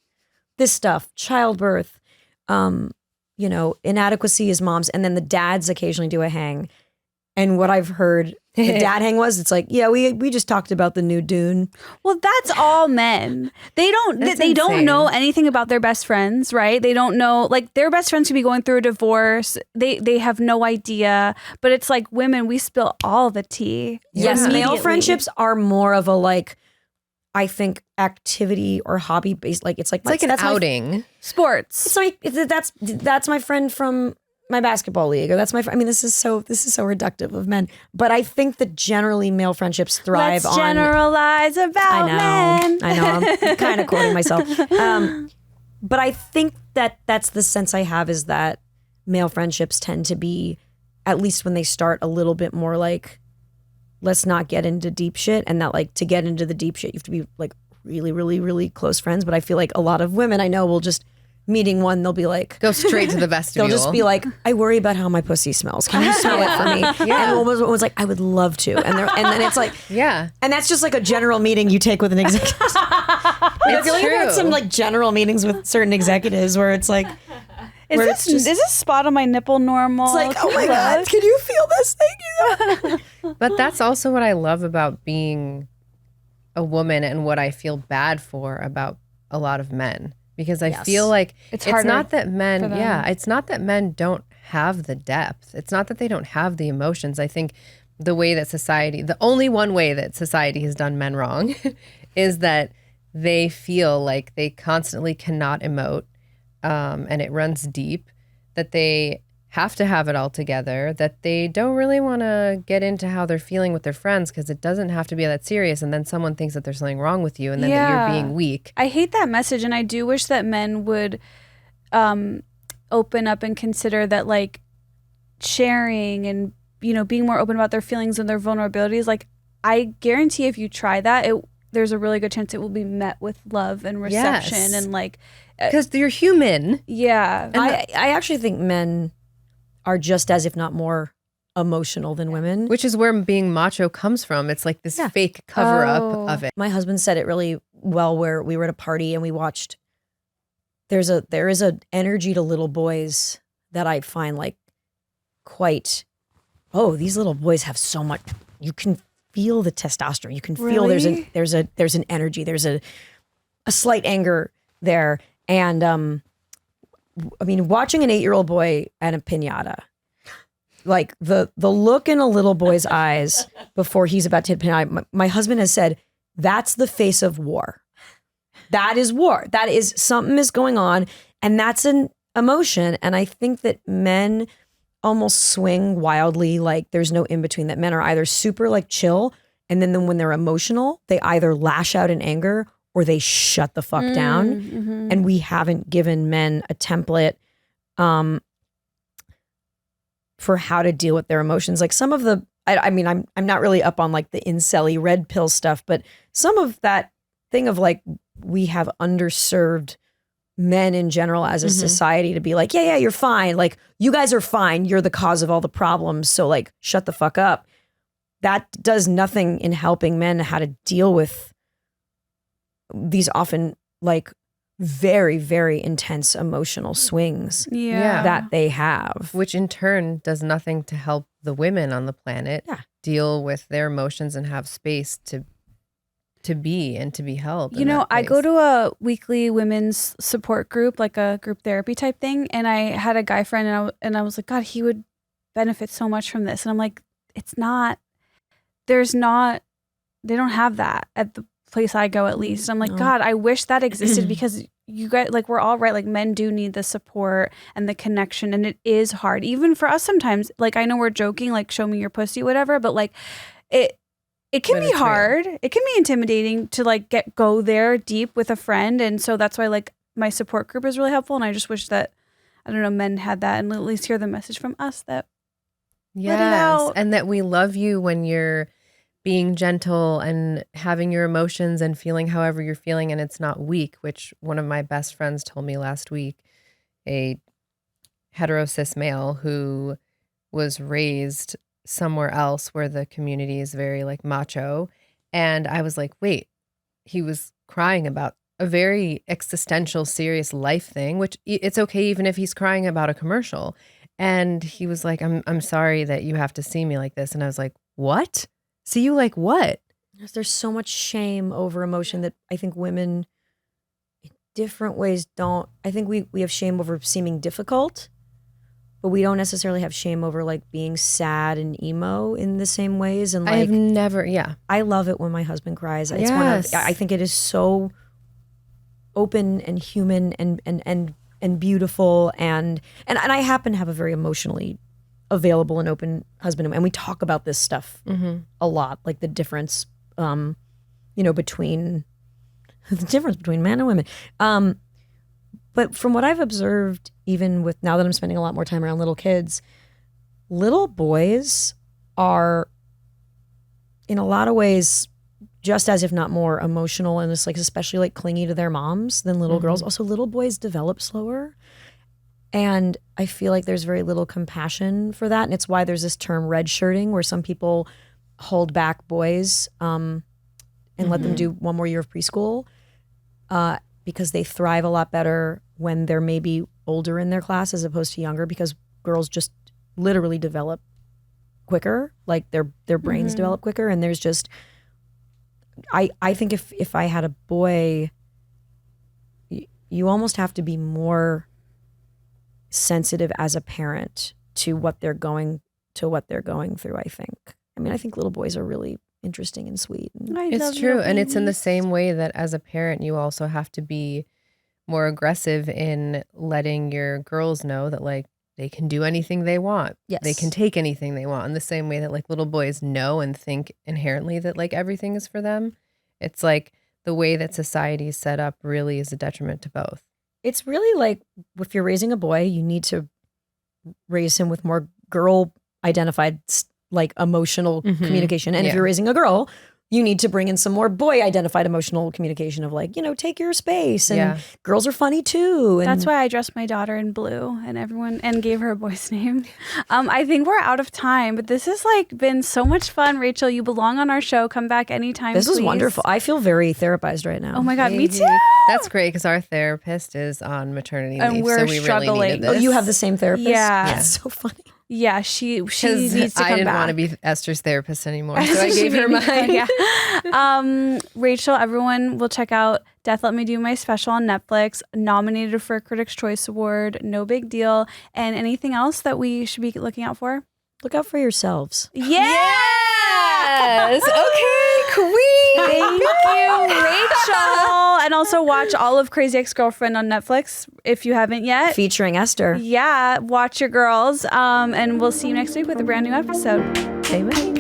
this stuff, childbirth, inadequacy as moms, and then the dads occasionally do a hang. And what I've heard the dad hang was, it's like, yeah, we just talked about the new Dune. Well, that's all men. They don't insane. know anything about their best friends, right? They don't know, like their best friends could be going through a divorce. They have no idea. But it's like women, we spill all the tea. Yes, male immediately. friendships are more of a like, I think activity or hobby based. Like it's like It's like an that's outing. Sports. It's like that's my friend from my basketball league, or that's my. I mean, this is so reductive of men, but I think that generally male friendships thrive Let's on. generalize about men. I know. I'm kind of quoting myself, but I think that's the sense I have is that male friendships tend to be, at least when they start, a little bit more like, let's not get into deep shit, and that like to get into the deep shit, you have to be like really, really, really close friends. But I feel like a lot of women I know will just. Meeting one, they'll be like, Go straight to the vestibule. they'll just be like, I worry about how my pussy smells. Can you smell it for me? Yeah. And one was like, I would love to. And then it's like, yeah. and that's just like a general meeting you take with an executive. I feel like I've had some like general meetings with certain executives where it's like, Is this spot on my nipple normal? it's like, oh my God, can you feel this? Thank you. But that's also what I love about being a woman and what I feel bad for about a lot of men because I Yes. feel like It's it's harder not that for men, them. it's not that men don't have the depth. It's not that they don't have the emotions. I think the way that the only one way that society has done men wrong is that they feel like they constantly cannot emote, and it runs deep, that they have to have it all together, that they don't really want to get into how they're feeling with their friends because it doesn't have to be that serious, and then someone thinks that there's something wrong with you and then that you're being weak. I hate that message, and I do wish that men would open up and consider that, like, sharing and, you know, being more open about their feelings and their vulnerabilities. Like, I guarantee if you try that, there's a really good chance it will be met with love and reception. Yes. And like, Because you're human. yeah. I actually think men are just as, if not more, emotional than women. Which is where being macho comes from. It's like this fake cover up Oh. of it. My husband said it really well, where we were at a party and we watched. There is a energy to little boys that I find like quite. Oh, these little boys have so much. You can feel the testosterone. You can feel Really? there's an energy. There's a slight anger there, and I mean, watching an 8-year-old boy at a piñata, like the look in a little boy's eyes before he's about to hit piñata. My husband has said that's the face of war. That is war. That is something is going on, and that's an emotion. And I think that men almost swing wildly, like there's no in between. That men are either super like chill, and then when they're emotional, they either lash out in anger or they shut the fuck down. Mm-hmm. And we haven't given men a template for how to deal with their emotions. Like some of the, I mean, I'm not really up on like the incel-y red pill stuff, but some of that thing of like, we have underserved men in general as a society to be like, yeah, you're fine. Like, you guys are fine. You're the cause of all the problems. So like, shut the fuck up. That does nothing in helping men how to deal with these often like very, very intense emotional swings Yeah. that they have. Which in turn does nothing to help the women on the planet deal with their emotions and have space to be and to be held. You in know, that I go place. to a weekly women's support group, like a group therapy type thing. And I had a guy friend and I was like, God, he would benefit so much from this. And I'm like, they don't have that at the place I go, at least. I'm like, No. God, I wish that existed because you guys, like, we're all right. Like, men do need the support and the connection. And it is hard, even for us sometimes. Like, I know we're joking, like, show me your pussy, whatever, but like, it can But be it's real. hard. It can be intimidating to like go there deep with a friend. And so that's why like my support group is really helpful. And I just wish that, I don't know, men had that and at least hear the message from us that let it out. And that we love you when you're being gentle and having your emotions and feeling however you're feeling, and it's not weak, which one of my best friends told me last week, a hetero cis male who was raised somewhere else where the community is very like macho. And I was like, wait, he was crying about a very existential, serious life thing, which it's okay even if he's crying about a commercial. And he was like, I'm sorry that you have to see me like this. And I was like, what? See you like what? There's so much shame over emotion that I think women in different ways don't. I think we have shame over seeming difficult, but we don't necessarily have shame over like being sad and emo in the same ways. And like, I've never, I love it when my husband cries. It's one of, Yes. I think it is so open and human and beautiful. And I happen to have a very emotionally available and open husband, and we talk about this stuff a lot, like the difference between men and women, but from what I've observed, even with now that I'm spending a lot more time around little kids, little boys are in a lot of ways just as if not more emotional and just like especially like clingy to their moms than little girls. Also, little boys develop slower. And I feel like there's very little compassion for that. And it's why there's this term red shirting, where some people hold back boys and let them do one more year of preschool because they thrive a lot better when they're maybe older in their class as opposed to younger, because girls just literally develop quicker, like their brains develop quicker. And there's just, I think if I had a boy, you almost have to be more sensitive as a parent to what they're going through, I think. I mean, I think little boys are really interesting and sweet. It's true. And it's in the same way that as a parent, you also have to be more aggressive in letting your girls know that like they can do anything they want. Yes. They can take anything they want in the same way that like little boys know and think inherently that like everything is for them. It's like the way that society is set up really is a detriment to both. It's really like if you're raising a boy, you need to raise him with more girl identified like emotional communication. And if you're raising a girl, you need to bring in some more boy identified emotional communication of like, take your space and girls are funny too. And that's why I dressed my daughter in blue and gave her a boy's name. I think we're out of time, but this has like been so much fun. Rachel, you belong on our show. Come back anytime. This was please. wonderful. I feel very therapized right now. Oh my God, me too. That's great because our therapist is on maternity And leave, we're so we struggling. really needed Oh, this. you have the same therapist? Yeah. That's so funny. Yeah, she needs to Because come I didn't back. want to be Esther's therapist anymore, so I gave her mine. Yeah. Rachel, everyone will check out Death Let Me Do My Special on Netflix, nominated for a Critics' Choice Award. No big deal. And anything else that we should be looking out for? Look out for yourselves. Yes. Okay, Queen. Thank you, Rachel. And also watch all of Crazy Ex-Girlfriend on Netflix if you haven't yet. Featuring Esther. Yeah, watch your girls. And we'll see you next week with a brand new episode. Amen.